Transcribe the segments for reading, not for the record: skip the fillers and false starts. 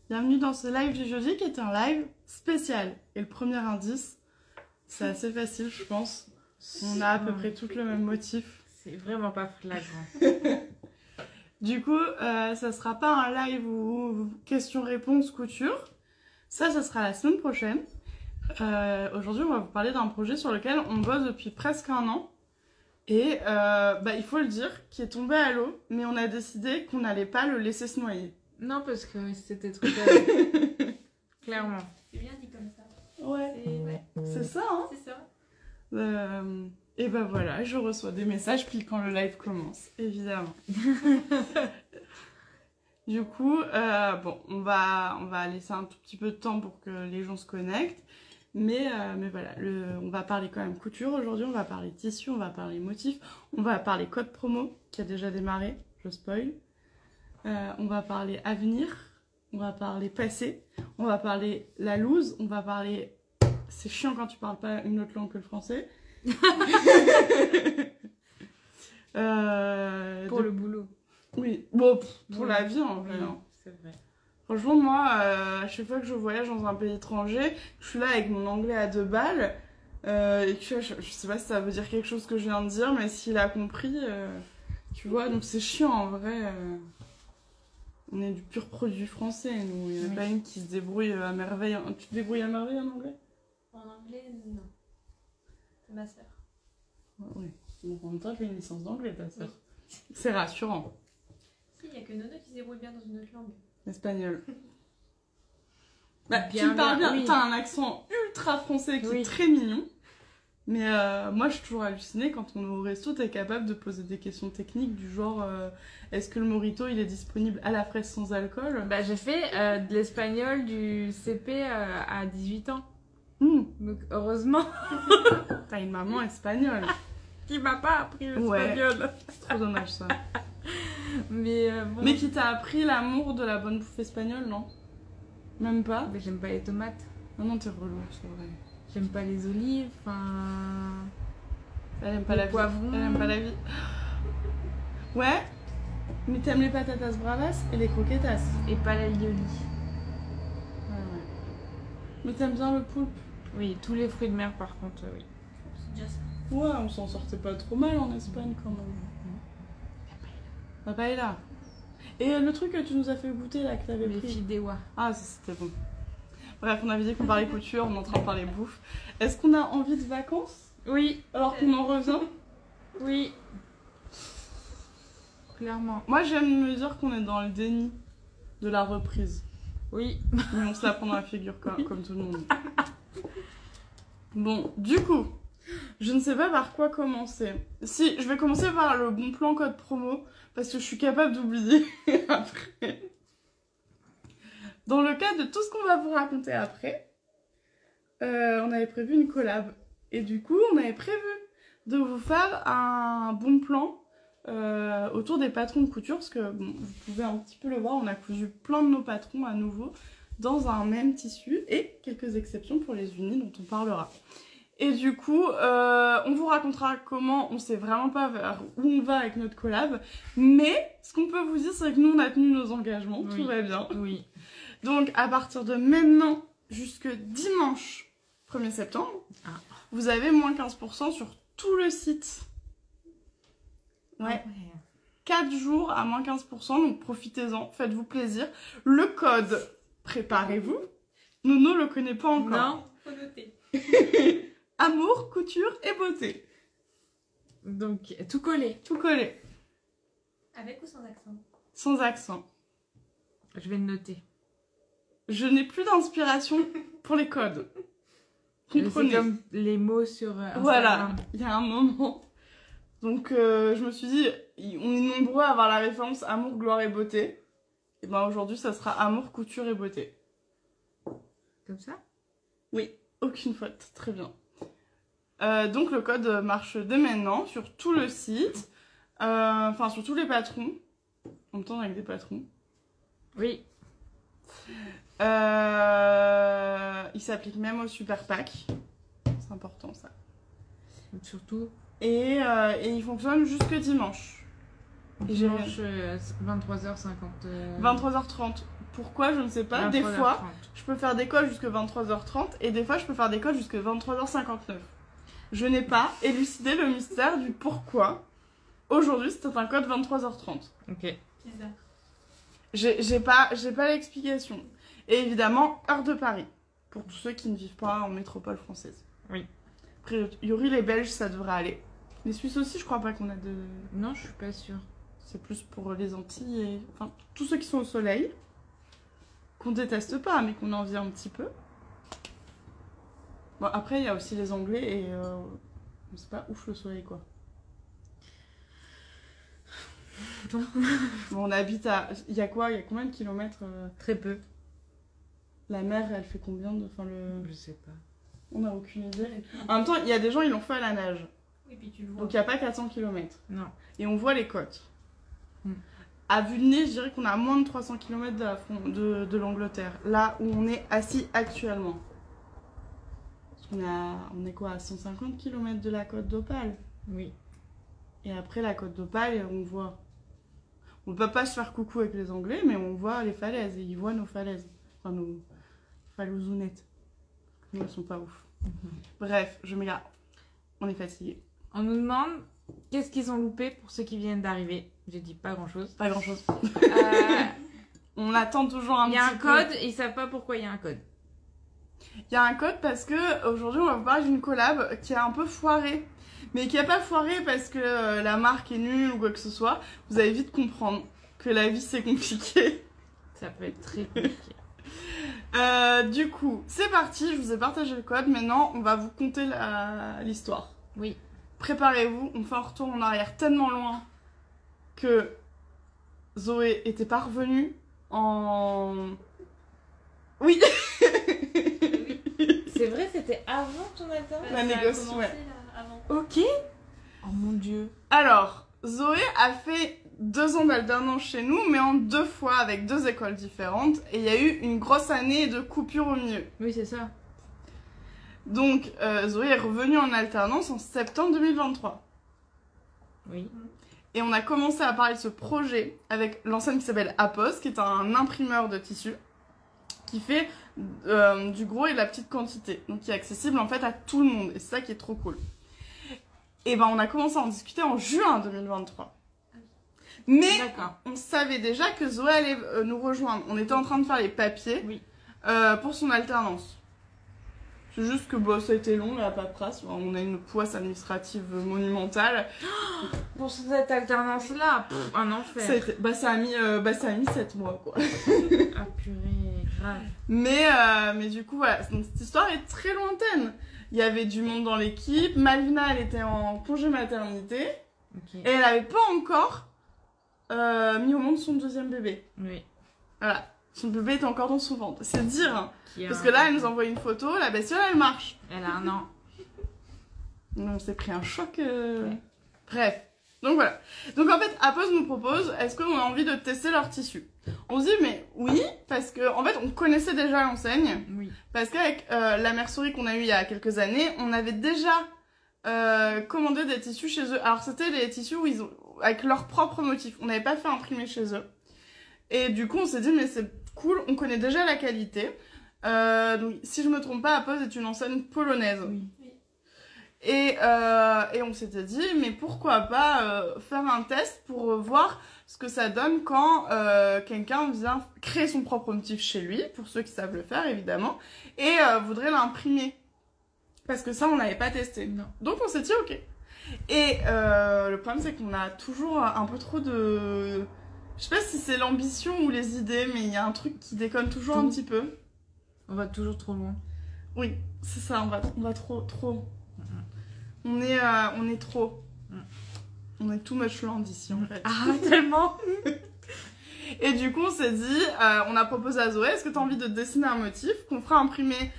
Bienvenue dans ce live du jeudi qui est un live spécial. Et le premier indice, c'est assez facile je pense. On a à peu près tout le même motif. C'est vraiment pas flagrant. Du coup, ça sera pas un live ou questions-réponses couture. Ça sera la semaine prochaine. Aujourd'hui, on va vous parler d'un projet sur lequel on bosse depuis presque un an. Et il faut le dire, qui est tombé à l'eau, mais on a décidé qu'on n'allait pas le laisser se noyer. Non, parce que c'était trop tard. Clairement. C'est bien dit comme ça. Ouais. C'est ça, hein. C'est ça. Et ben voilà, je reçois des messages puis quand le live commence, évidemment. Du coup, on va laisser un tout petit peu de temps pour que les gens se connectent. Mais voilà, on va parler quand même couture aujourd'hui, on va parler tissu, on va parler motifs, on va parler code promo qui a déjà démarré, je spoil. On va parler avenir, on va parler passé, on va parler la loose, on va parler... C'est chiant quand tu parles pas une autre langue que le français. Pour le boulot. Oui, bon, pour la vie en vrai. Oui, c'est vrai. Franchement, moi, à chaque fois que je voyage dans un pays étranger, je suis là avec mon anglais à 2 balles. Et que je sais pas si ça veut dire quelque chose que je viens de dire, mais s'il a compris, tu vois, donc c'est chiant en vrai. On est du pur produit français, nous. Il n'y en a pas une qui se débrouille à merveille. Tu te débrouilles à merveille en anglais? En anglais, non. C'est ma sœur. Oui. Donc en même temps, tu as une licence d'anglais, ta sœur. Oui. C'est rassurant. Si, il n'y a que Nono qui se débrouille bien dans une autre langue. Espagnol. Tu parles bien, oui. T'as un accent ultra français qui est très mignon. Mais moi, je suis toujours hallucinée quand on est au resto, t'es capable de poser des questions techniques du genre est-ce que le mojito il est disponible à la fraise sans alcool? J'ai fait de l'espagnol du CP à 18 ans. Donc heureusement. T'as une maman espagnole. Qui m'a pas appris l'espagnol. Ouais. C'est trop dommage ça. Mais Mais qui t'a appris l'amour de la bonne bouffe espagnole, non? Même pas? Mais j'aime pas les tomates. Non, t'es relou, c'est vrai. J'aime pas les olives, Elle aime pas la poivrons. Elle aime pas la vie. Ouais, mais t'aimes les patatas bravas et les croquetas. Et pas l'alioli. Ouais. Mais t'aimes bien le poulpe? Oui, tous les fruits de mer par contre, oui. C'est déjà ça. Ouais, on s'en sortait pas trop mal en Espagne quand même. La paella. Et le truc que tu nous as fait goûter là, que t'avais pris. Les fideuà. Ah, ça c'était bon. Bref, on avait dit qu'on parlait couture, on est en train de parler bouffe. Est-ce qu'on a envie de vacances? Oui. Alors qu'on en revient? Oui. Clairement. Moi, j'aime me dire qu'on est dans le déni de la reprise. Oui. Mais on se la prend dans la figure comme tout le monde. Bon, du coup, je ne sais pas par quoi commencer. Si, je vais commencer par le bon plan code promo, parce que je suis capable d'oublier après. Dans le cas de tout ce qu'on va vous raconter après, on avait prévu une collab. Et du coup, on avait prévu de vous faire un bon plan autour des patrons de couture. Parce que bon, vous pouvez un petit peu le voir, on a cousu plein de nos patrons à nouveau dans un même tissu. Et quelques exceptions pour les unis dont on parlera. Et du coup, on vous racontera comment on sait vraiment pas vers où on va avec notre collab. Mais ce qu'on peut vous dire, c'est que nous, on a tenu nos engagements. Oui. Tout va bien. Oui. Donc, à partir de maintenant jusque dimanche 1er septembre, vous avez moins 15% sur tout le site. Ouais. 4 jours à moins 15%, donc profitez-en, faites-vous plaisir. Le code, préparez-vous. Nono le connaît pas encore. Non, faut noter. Amour, couture et beauté. Donc, tout collé. Tout collé. Avec ou sans accent? Sans accent. Je vais le noter. Je n'ai plus d'inspiration pour les codes. Comprenez. C'est comme les mots sur Instagram. Voilà, il y a un moment. Donc, je me suis dit, on est nombreux à avoir la référence amour, gloire et beauté. Et ben aujourd'hui, ça sera amour, couture et beauté. Comme ça? Oui, aucune faute. Très bien. Donc, le code marche dès maintenant sur tout le site. Enfin, sur tous les patrons. En même temps, avec des patrons. Oui. Il s'applique même au super pack. C'est important ça. Surtout. Et il fonctionne jusque dimanche. Dimanche 23h50. 23h30 pourquoi, je ne sais pas. Des fois, je peux faire des codes jusqu'à 23h30 et des fois, je peux faire des codes jusqu'à 23h59. Je n'ai pas élucidé le mystère du pourquoi. Aujourd'hui, c'était un code 23h30. Ok. J'ai pas l'explication. Et évidemment, heure de Paris. Pour tous ceux qui ne vivent pas en métropole française. Oui. Après, Yuri, les Belges, ça devrait aller. Les Suisses aussi, je crois pas qu'on a de... Non, je suis pas sûre. C'est plus pour les Antilles et... Enfin, tous ceux qui sont au soleil. Qu'on déteste pas, mais qu'on envie un petit peu. Bon, après, il y a aussi les Anglais et... c'est pas ouf le soleil, quoi. Bon, on habite à... Il y a quoi? Il y a combien de kilomètres Très peu. La mer, elle fait combien de... Enfin, Je sais pas. On n'a aucune idée. En même temps, il y a des gens, ils l'ont fait à la nage. Et puis tu le vois. Donc, il n'y a pas 400 km. Non. Et on voit les côtes. Mm. À vue de nez, je dirais qu'on a à moins de 300 km de l'Angleterre. Là où on est assis actuellement. Parce on est quoi? À 150 km de la côte d'Opale. Oui. Et après, la côte d'Opale, on voit... On ne peut pas se faire coucou avec les Anglais, mais on voit les falaises. Et ils voient nos falaises. Enfin, nos... Falouzounette. Nous, elles sont pas ouf. Bref, je m'égare. On est fatigué. On nous demande qu'est-ce qu'ils ont loupé pour ceux qui viennent d'arriver. J'ai dit pas grand-chose. Pas grand-chose. On attend toujours un petit peu. Il y a un code et ils savent pas pourquoi il y a un code. Il y a un code parce que aujourd'hui on va vous parler d'une collab qui a un peu foiré. Mais qui a pas foiré parce que la marque est nulle ou quoi que ce soit. Vous allez vite comprendre que la vie c'est compliqué. Ça peut être très compliqué. Du coup, c'est parti, je vous ai partagé le code, maintenant on va vous conter l'histoire. Oui. Préparez-vous, on fait un retour en arrière tellement loin que Zoé était pas revenue en... Oui. C'est vrai, c'était avant ton alternance. La négociation, ouais. Ok. Oh mon dieu. Alors, Zoé a fait 2 ans d'alternance chez nous, mais en 2 fois avec 2 écoles différentes. Et il y a eu une grosse année de coupure au milieu. Oui, c'est ça. Donc, Zoé est revenue en alternance en septembre 2023. Oui. Et on a commencé à parler de ce projet avec l'enseigne qui s'appelle Apos, qui est un imprimeur de tissu, qui fait du gros et de la petite quantité. Donc, qui est accessible en fait à tout le monde. Et c'est ça qui est trop cool. Et ben, on a commencé à en discuter en juin 2023. Mais on savait déjà que Zoé allait nous rejoindre. On était en train de faire les papiers pour son alternance. C'est juste que bon, ça a été long, la paperasse. On a une poisse administrative monumentale. Pour cette alternance-là, un enfer. Ça a mis 7 mois, quoi. Ah purée, grave. Mais du coup, voilà. Donc, cette histoire est très lointaine. Il y avait du monde dans l'équipe. Malvina, elle était en congé maternité. Okay. Et elle n'avait pas encore mis au monde son 2e bébé. Oui. Voilà. Son bébé était encore dans son ventre. C'est dire. Hein. Parce que là, elle nous envoie une photo. La bestiole, elle marche. Elle a 1 an. On s'est pris un choc. Ouais. Bref. Donc voilà. Donc en fait, Apos nous propose, est-ce qu'on a envie de tester leur tissu? On se dit, mais oui, parce que en fait, on connaissait déjà l'enseigne. Oui. Parce qu'avec la mercerie qu'on a eue il y a quelques années, on avait déjà commandé des tissus chez eux. Alors c'était des tissus où ils ont, avec leurs propres motifs. On n'avait pas fait imprimer chez eux. Et du coup, on s'est dit, mais c'est cool, on connaît déjà la qualité. Donc, si je me trompe pas, Apos est une enseigne polonaise. Oui. Et on s'était dit, mais pourquoi pas faire un test pour voir ce que ça donne quand quelqu'un vient créer son propre motif chez lui, pour ceux qui savent le faire évidemment, et voudrait l'imprimer. Parce que ça, on n'avait pas testé. Non. Donc on s'est dit, ok. Et le problème, c'est qu'on a toujours un peu trop de... Je sais pas si c'est l'ambition ou les idées, mais il y a un truc qui déconne toujours un petit peu. On va toujours trop loin. Oui, c'est ça, on va trop. On est trop. On est too much land ici, en fait. Ah, tellement. Et du coup, on s'est dit, on a proposé à Zoé, est-ce que tu as envie de dessiner un motif qu'on fera imprimer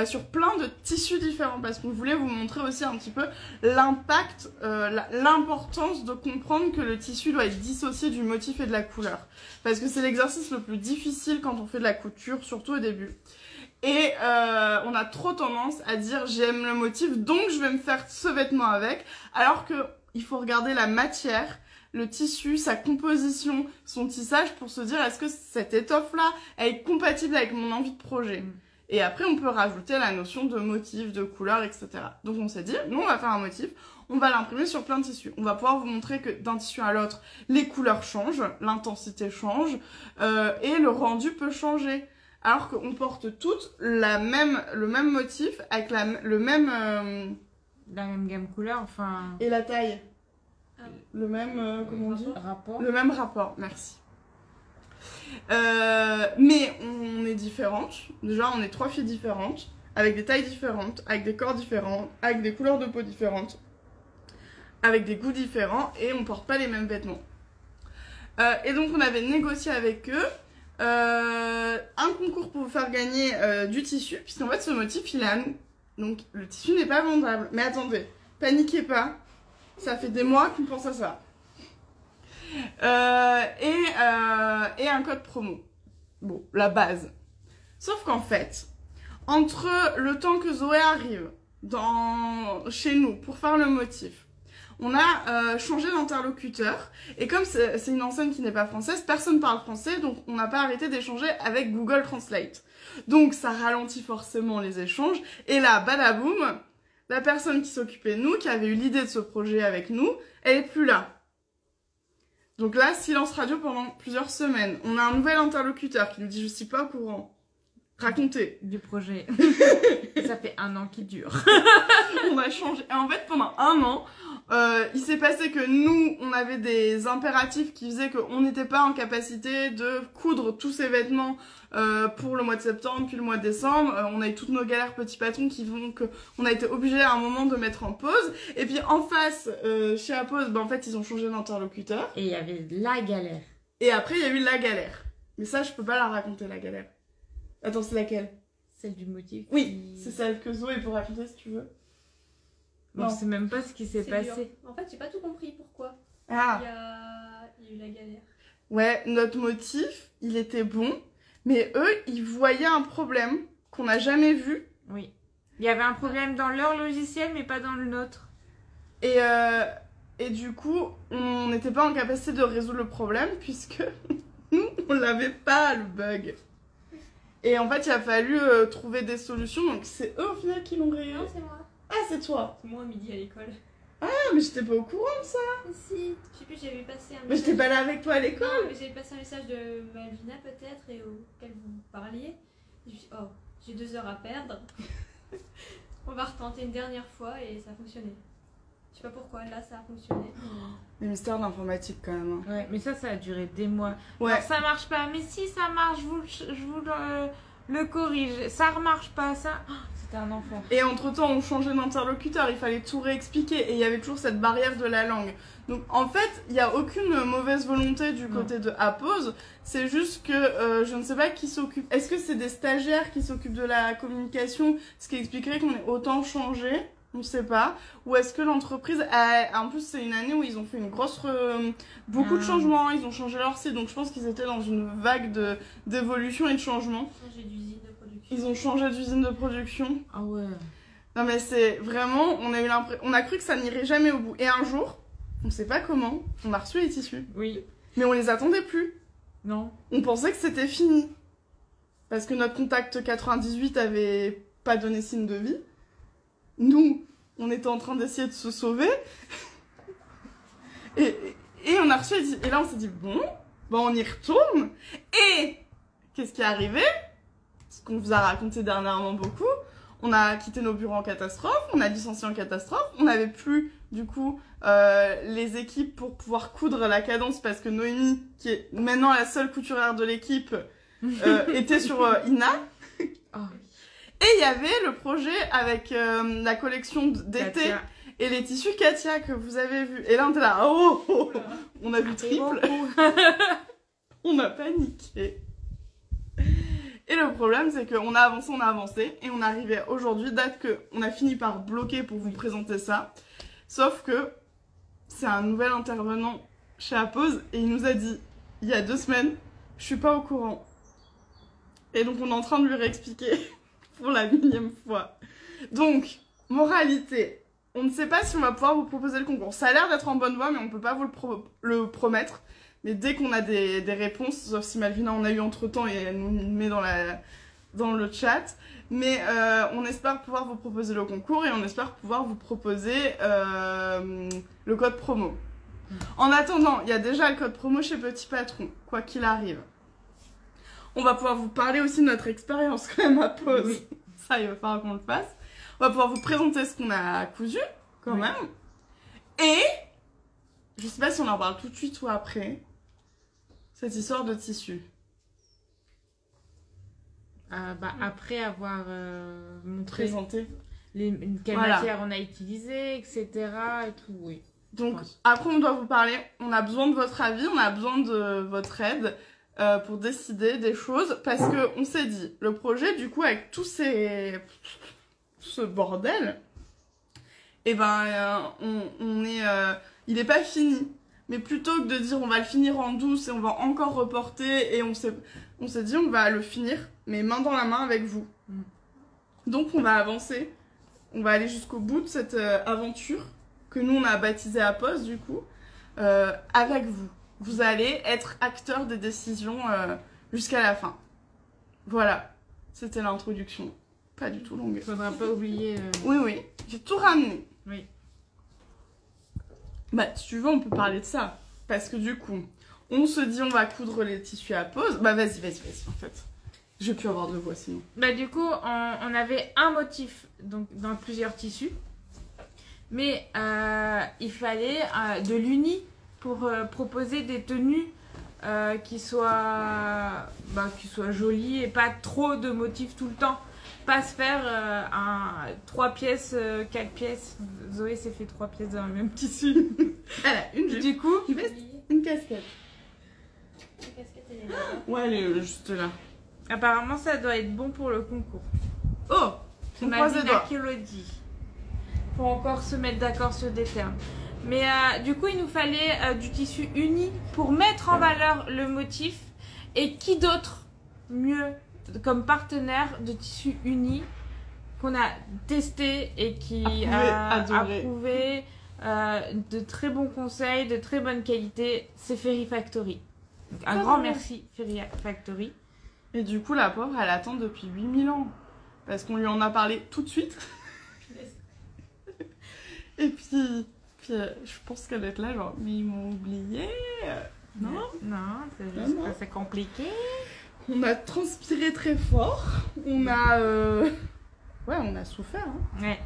sur plein de tissus différents, parce qu'on voulait vous montrer aussi un petit peu l'impact, l'importance de comprendre que le tissu doit être dissocié du motif et de la couleur. Parce que c'est l'exercice le plus difficile quand on fait de la couture, surtout au début. Et on a trop tendance à dire j'aime le motif donc je vais me faire ce vêtement avec, alors que il faut regarder la matière, le tissu, sa composition, son tissage pour se dire est-ce que cette étoffe-là, elle est compatible avec mon envie de projet. Et après, on peut rajouter la notion de motif, de couleur, etc. Donc on s'est dit, nous, on va faire un motif, on va l'imprimer sur plein de tissus. On va pouvoir vous montrer que d'un tissu à l'autre, les couleurs changent, l'intensité change, et le rendu peut changer. Alors qu'on porte toutes le même motif, avec la même gamme couleur, enfin... Et la taille. Le même, comment on dit ? Rapport. Le même rapport, merci. Mais on est différentes. Déjà, on est 3 filles différentes, avec des tailles différentes, avec des corps différents, avec des couleurs de peau différentes, avec des goûts différents, et on porte pas les mêmes vêtements. Et donc, on avait négocié avec eux un concours pour vous faire gagner du tissu, puisqu'en fait, ce motif, il est à nous. Donc, le tissu n'est pas vendable. Mais attendez, paniquez pas, ça fait des mois qu'on pense à ça. Et un code promo. Bon, la base. Sauf qu'en fait, entre le temps que Zoé arrive chez nous pour faire le motif, on a changé d'interlocuteur. Et comme c'est une enseigne qui n'est pas française, personne parle français, donc on n'a pas arrêté d'échanger avec Google Translate. Donc ça ralentit forcément les échanges. Et là, badaboum, la personne qui s'occupait de nous, qui avait eu l'idée de ce projet avec nous, elle est plus là. Donc là, silence radio pendant plusieurs semaines. On a un nouvel interlocuteur qui nous dit « Je suis pas au courant ». Racontez. Du projet. Ça fait 1 an qu'il dure. On a changé. Et en fait, pendant 1 an, il s'est passé que nous, on avait des impératifs qui faisaient qu'on n'était pas en capacité de coudre tous ces vêtements pour le mois de septembre, puis le mois de décembre. On a eu toutes nos galères petits patrons qui font qu'on a été obligé à un moment de mettre en pause. Et puis en face, chez Apose, en fait, ils ont changé d'interlocuteur. Et il y avait la galère. Et après, il y a eu la galère. Mais ça, je peux pas la raconter, la galère. Attends, c'est laquelle? Celle du motif. Oui, c'est celle que Zoé peut raconter si tu veux. Bon, je sais même pas ce qui s'est passé. En fait, j'ai pas tout compris pourquoi. Ah. Il y a eu la galère. Ouais, notre motif, il était bon, mais eux, ils voyaient un problème qu'on n'a jamais vu. Oui. Il y avait un problème dans leur logiciel, mais pas dans le nôtre. Et du coup, on n'était pas en capacité de résoudre le problème, puisque nous, on l'avait pas, le bug. Et en fait, il a fallu trouver des solutions, donc c'est eux au final qui l'ont réglé. Non, c'est moi. Ah, c'est toi. C'est moi, midi à l'école. Ah, mais j'étais pas au courant de ça. Si, je sais plus, j'avais passé un message. Mais j'étais pas là avec toi à l'école. Non, mais j'avais passé un message de Malvina peut-être et auquel vous parliez. Et je me suis dit, oh, j'ai 2 heures à perdre. On va retenter une dernière fois et ça a fonctionné. Je sais pas pourquoi, là ça a fonctionné. Les mystères de l'informatique quand même. Ouais, mais ça a duré des mois. Ouais. Alors, ça marche pas, mais si ça marche, je vous le corrige. Ça remarche pas, ça. Oh, c'était un enfer. Et entre-temps, on changeait d'interlocuteur, il fallait tout réexpliquer et il y avait toujours cette barrière de la langue. Donc en fait, il n'y a aucune mauvaise volonté du côté de Apose, c'est juste que je ne sais pas qui s'occupe. Est-ce que c'est des stagiaires qui s'occupent de la communication, ce qui expliquerait qu'on est autant changé? On ne sait pas. Ou est-ce que l'entreprise en plus, c'est une année où ils ont fait une grosse... beaucoup de changements, ils ont changé leur site, donc je pense qu'ils étaient dans une vague d'évolution et de changement. Changé d'usine de production. Ils ont changé d'usine de production. Ah ouais. Non mais c'est vraiment... On a cru que ça n'irait jamais au bout. Et un jour, on ne sait pas comment, on a reçu les tissus. Oui. Mais on les attendait plus. Non. On pensait que c'était fini. Parce que notre contact 98 avait pas donné signe de vie. Nous, on était en train d'essayer de se sauver. Et on a reçu... Et là, on s'est dit, bon, on y retourne. Et qu'est-ce qui est arrivé? Ce qu'on vous a raconté dernièrement beaucoup. On a quitté nos bureaux en catastrophe. On a licencié en catastrophe. On n'avait plus, du coup, les équipes pour pouvoir coudre la cadence. Parce que Noémie, qui est maintenant la seule couturière de l'équipe, était sur Ina. Oh. Et il y avait le projet avec la collection d'été et les tissus Katia que vous avez vu. Et là, on était là, oh, on a vu triple. On a paniqué. Et le problème, c'est qu'on a avancé, et on est arrivé aujourd'hui, date qu'on a fini par bloquer pour vous présenter ça. Sauf que c'est un nouvel intervenant chez Apose, et il nous a dit, il y a 2 semaines, je suis pas au courant. Et donc, on est en train de lui réexpliquer. Pour la 1000e fois. Donc, moralité, on ne sait pas si on va pouvoir vous proposer le concours. Ça a l'air d'être en bonne voie, mais on peut pas vous le promettre. Mais dès qu'on a des réponses, sauf si Malvina en a eu entre-temps et elle nous met dans le chat. Mais on espère pouvoir vous proposer le concours et on espère pouvoir vous proposer le code promo. En attendant, il y a déjà le code promo chez Petit Patron, quoi qu'il arrive. On va pouvoir vous parler aussi de notre expérience quand même à pause. Oui. Ça, il va falloir qu'on le fasse. On va pouvoir vous présenter ce qu'on a cousu, quand même. Et, je sais pas si on en parle tout de suite ou après, cette histoire de tissu. Après avoir montré Présenté. quelle Voilà. matière on a utilisé, etc. et tout, oui. Donc, pense. après, on doit vous parler. On a besoin de votre avis, on a besoin de votre aide pour décider des choses. Parce que on s'est dit, le projet, du coup, avec tout ce bordel, eh ben, il est pas fini. Mais plutôt que de dire on va le finir en douce et on va encore reporter, et on s'est dit on va le finir, mais main dans la main avec vous. Donc, on va avancer. On va aller jusqu'au bout de cette aventure que nous on a baptisé à pause du coup, avec vous. Vous allez être acteur des décisions jusqu'à la fin. Voilà, c'était l'introduction. Pas du tout longue. Faudra pas oublier. Oui, j'ai tout ramené. Oui. Bah, si tu veux, on peut parler de ça. Parce que du coup, on se dit on va coudre les tissus à pause. Bah, vas-y, en fait. Je vais plus avoir de voix sinon. Du coup, on avait un motif donc, dans plusieurs tissus. Mais il fallait de l'uni pour proposer des tenues qui soient jolies et pas trop de motifs tout le temps. Pas se faire 3 pièces, 4 pièces. Zoé s'est fait 3 pièces dans le même tissu. Elle a une jupe, Du coup, une casquette. La casquette, elle est là. Ouais, elle est juste là. apparemment, ça doit être bon pour le concours. Oh, C'est on croise les Malvina doigts. qui le dit. Faut encore se mettre d'accord sur des termes. Mais du coup, il nous fallait du tissu uni pour mettre en valeur le motif. Et qui d'autre mieux comme partenaire de tissu uni qu'on a testé et qui a approuvé de très bons conseils, de très bonne qualité, c'est Ferry Factory. Donc, un grand merci Ferry Factory. Et du coup, la pauvre, elle attend depuis 8000 ans. Parce qu'on lui en a parlé tout de suite. Et puis je pense qu'elle va être là, genre, mais ils m'ont oublié. Non. Non, c'est juste Non. que c'est compliqué. On a transpiré très fort. On a... Ouais, on a souffert. Hein. Ouais.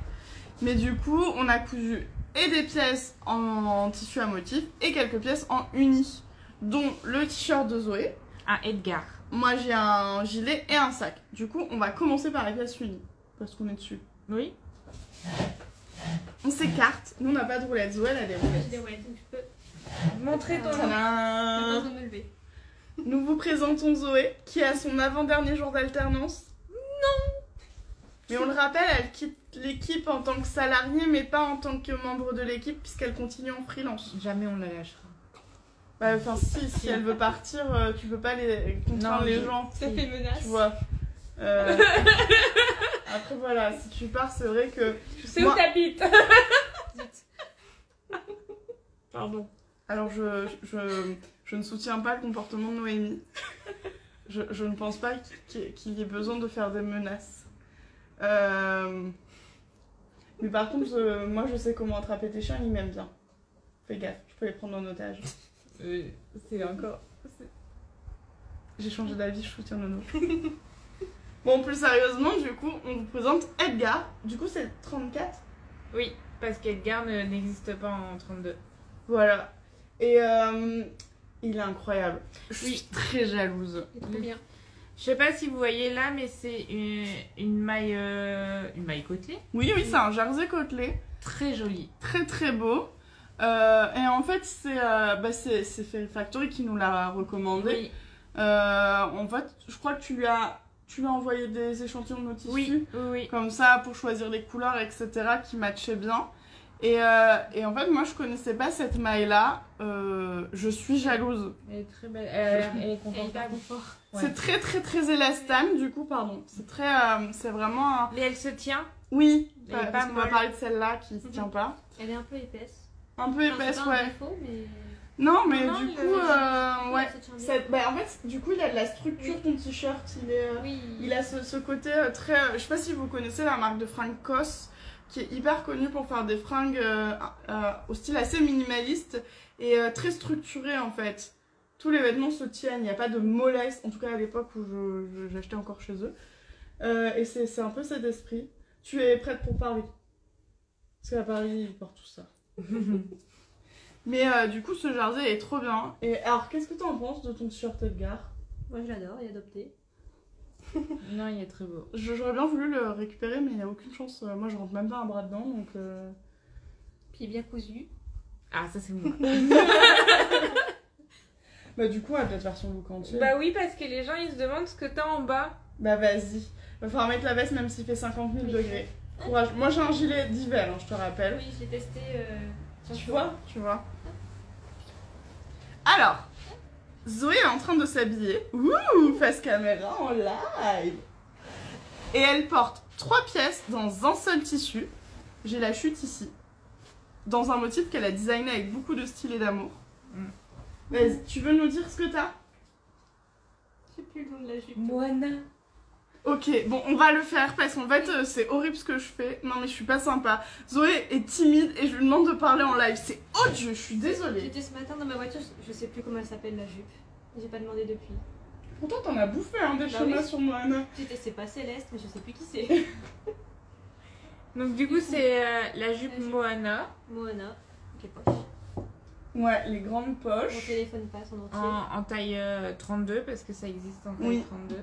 Mais du coup, on a cousu et des pièces en tissu à motif et quelques pièces en uni. Dont le t-shirt de Zoé. À Edgar. Moi, j'ai un gilet et un sac. Du coup, on va commencer par les pièces unies. Parce qu'on est dessus. Oui. On s'écarte. Nous, on n'a pas de roulettes. Zoé, elle a des J'ai roulettes. des ouais, donc je peux. Montrer ton... Pas Tadam. besoin de me lever. Nous vous présentons Zoé, qui a son avant-dernier jour d'alternance. Non. Mais on le rappelle, elle quitte l'équipe en tant que salariée, mais pas en tant que membre de l'équipe, puisqu'elle continue en freelance. Jamais on la lâchera. Bah, enfin, si elle veut partir, tu peux pas contraindre les gens. Ça fait menace. Tu vois. Après, voilà, si tu pars, c'est vrai que... Je sais Moi- où t'habites. Pardon. Alors, je ne soutiens pas le comportement de Noémie. Je ne pense pas qu'il y ait besoin de faire des menaces. Mais par contre, moi, je sais comment attraper tes chiens, ils m'aiment bien. Fais gaffe, je peux les prendre en otage. C'est encore... J'ai changé d'avis, je soutiens Nono. Bon, plus sérieusement, du coup, on vous présente Edgar. Du coup, c'est 34. Oui, parce qu'Edgar n'existe pas en 32. Voilà. Et il est incroyable. Je suis Oui. très jalouse. C'est trop bien. Je sais pas si vous voyez là, mais c'est une maille côtelée. Oui, c'est un jersey côtelé. Très jolie. Très très beau. Et en fait, c'est Ferry Factory qui nous l'a recommandé. Oui. En fait, je crois que tu lui as envoyé des échantillons de nos tissus. Oui. Comme ça, pour choisir les couleurs, etc., qui matchaient bien. Et en fait, moi, je connaissais pas cette maille-là. Je suis jalouse. Elle est très belle. Elle est Et confortable. hyper confort. Ouais. C'est très, très, très élastane, du coup, pardon. C'est très... c'est vraiment un... Mais elle se tient. Oui, Elle est pas parce qu'on va molle. parler de celle-là qui se tient pas. Elle est un peu épaisse. Un peu Enfin, épaisse, c'est pas un ouais. défaut, mais... Non, mais Non, du le- coup, ouais. ça tient bien. Bah, en fait, du coup, il a de la structure, Oui. ton t-shirt. Oui. Il a ce côté très... je sais pas si vous connaissez la marque de fringues COS, qui est hyper connue pour faire des fringues au style assez minimaliste et très structuré, en fait. Tous les vêtements se tiennent, il n'y a pas de mollesse, en tout cas à l'époque où j'achetais encore chez eux. Et c'est un peu cet esprit. Tu es prête pour Paris? Parce qu'à Paris, ils portent tout ça. Mais du coup, ce jersey est trop bien. Et alors, qu'est-ce que tu en penses de ton t-shirt Edgar? Moi, je l'adore, il est adopté. Non, il est très beau. J'aurais bien voulu le récupérer, mais il n'y a aucune chance. Moi, je rentre même pas un bras dedans, donc... Puis il est bien cousu. Ah, ça c'est moi. Bah du coup, on va peut-être faire son look entier. Bah oui, parce que les gens ils se demandent ce que t'as en bas. Bah vas-y. Va falloir mettre la veste même s'il fait 50 000 degrés. Courage. Moi, j'ai un gilet d'hiver, hein, je te rappelle. Oui, je l'ai testé. Tu vois. Alors, Zoé est en train de s'habiller. Ouh, face caméra en live. Et elle porte 3 pièces dans un seul tissu. J'ai la chute ici. Dans un motif qu'elle a designé avec beaucoup de style et d'amour. Vas-y, tu veux nous dire ce que t'as? Je sais plus le nom de la jupe. Moana. Ok, bon, on va le faire parce qu'en fait, c'est horrible ce que je fais. Non, mais je suis pas sympa. Zoé est timide et je lui demande de parler en live. C'est odieux, je suis désolée. J'étais ce matin dans ma voiture, je sais plus comment elle s'appelle la jupe. J'ai pas demandé depuis. Pourtant, t'en as bouffé hein, des Bah chemins oui. sur Moana. C'est pas Céleste, mais je sais plus qui c'est. Donc du coup c'est la jupe La jupe. Moana Moana. Ok, poche. Ouais, les grandes Mon poches. téléphone passe en entier. en taille 32 parce que ça existe en taille Oui. 32.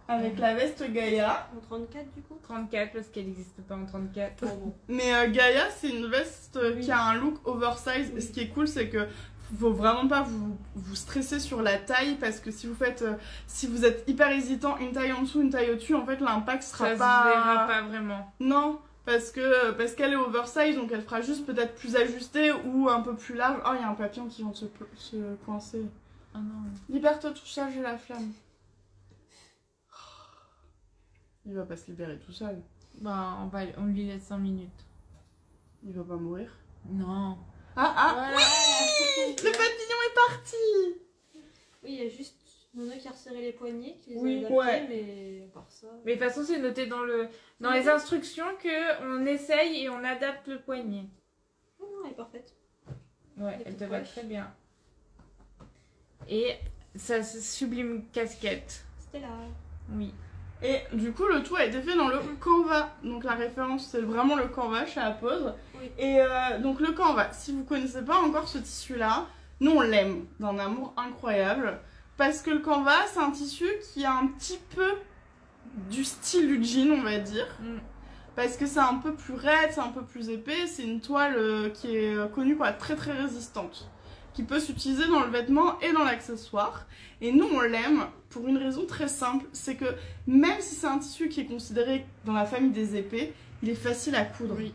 Avec la veste Gaïa. En 34 du coup. 34 parce qu'elle n'existe pas en 34. Bon, bon. Mais Gaïa, c'est une veste Oui. qui a un look oversize. Oui. Ce qui est cool, c'est que faut vraiment pas vous stresser sur la taille parce que si vous faites, si vous êtes hyper hésitant, une taille en dessous, une taille au-dessus, en fait, l'impact sera Ça pas. se verra pas vraiment. Non, parce qu'elle est oversize, donc elle fera juste peut-être plus ajustée ou un peu plus large. Oh, il y a un papillon qui vient de se coincer. Oh non. Libère-toi tout seul, j'ai la flamme. Il va pas se libérer tout seul. Bah on lui laisse 5 minutes. Il va pas mourir. Non. Ah, Voilà. oui. Le papillon est parti. Oui, il y a juste Nono qui a resserré les poignets, qui les Oui, a adaptés, ouais. mais à part ça. Mais de toute façon c'est noté dans les instructions que on essaye et on adapte le poignet. Oh non, elle est parfaite. Ouais, Les elle te petites va poches. très bien. Et sa sublime casquette. C'était là. Oui. Et du coup, le tout a été fait dans le Canva. Donc la référence, c'est vraiment le Canva chez Apose. Oui. Et donc le Canva, si vous connaissez pas encore ce tissu-là, nous on l'aime d'un amour incroyable. Parce que le Canva, c'est un tissu qui a un petit peu du style du jean, on va dire. Parce que c'est un peu plus raide, c'est un peu plus épais. C'est une toile qui est connue pour être très très résistante. Qui peut s'utiliser dans le vêtement et dans l'accessoire. Et nous, on l'aime pour une raison très simple. C'est que même si c'est un tissu qui est considéré dans la famille des épais, il est facile à coudre. Oui.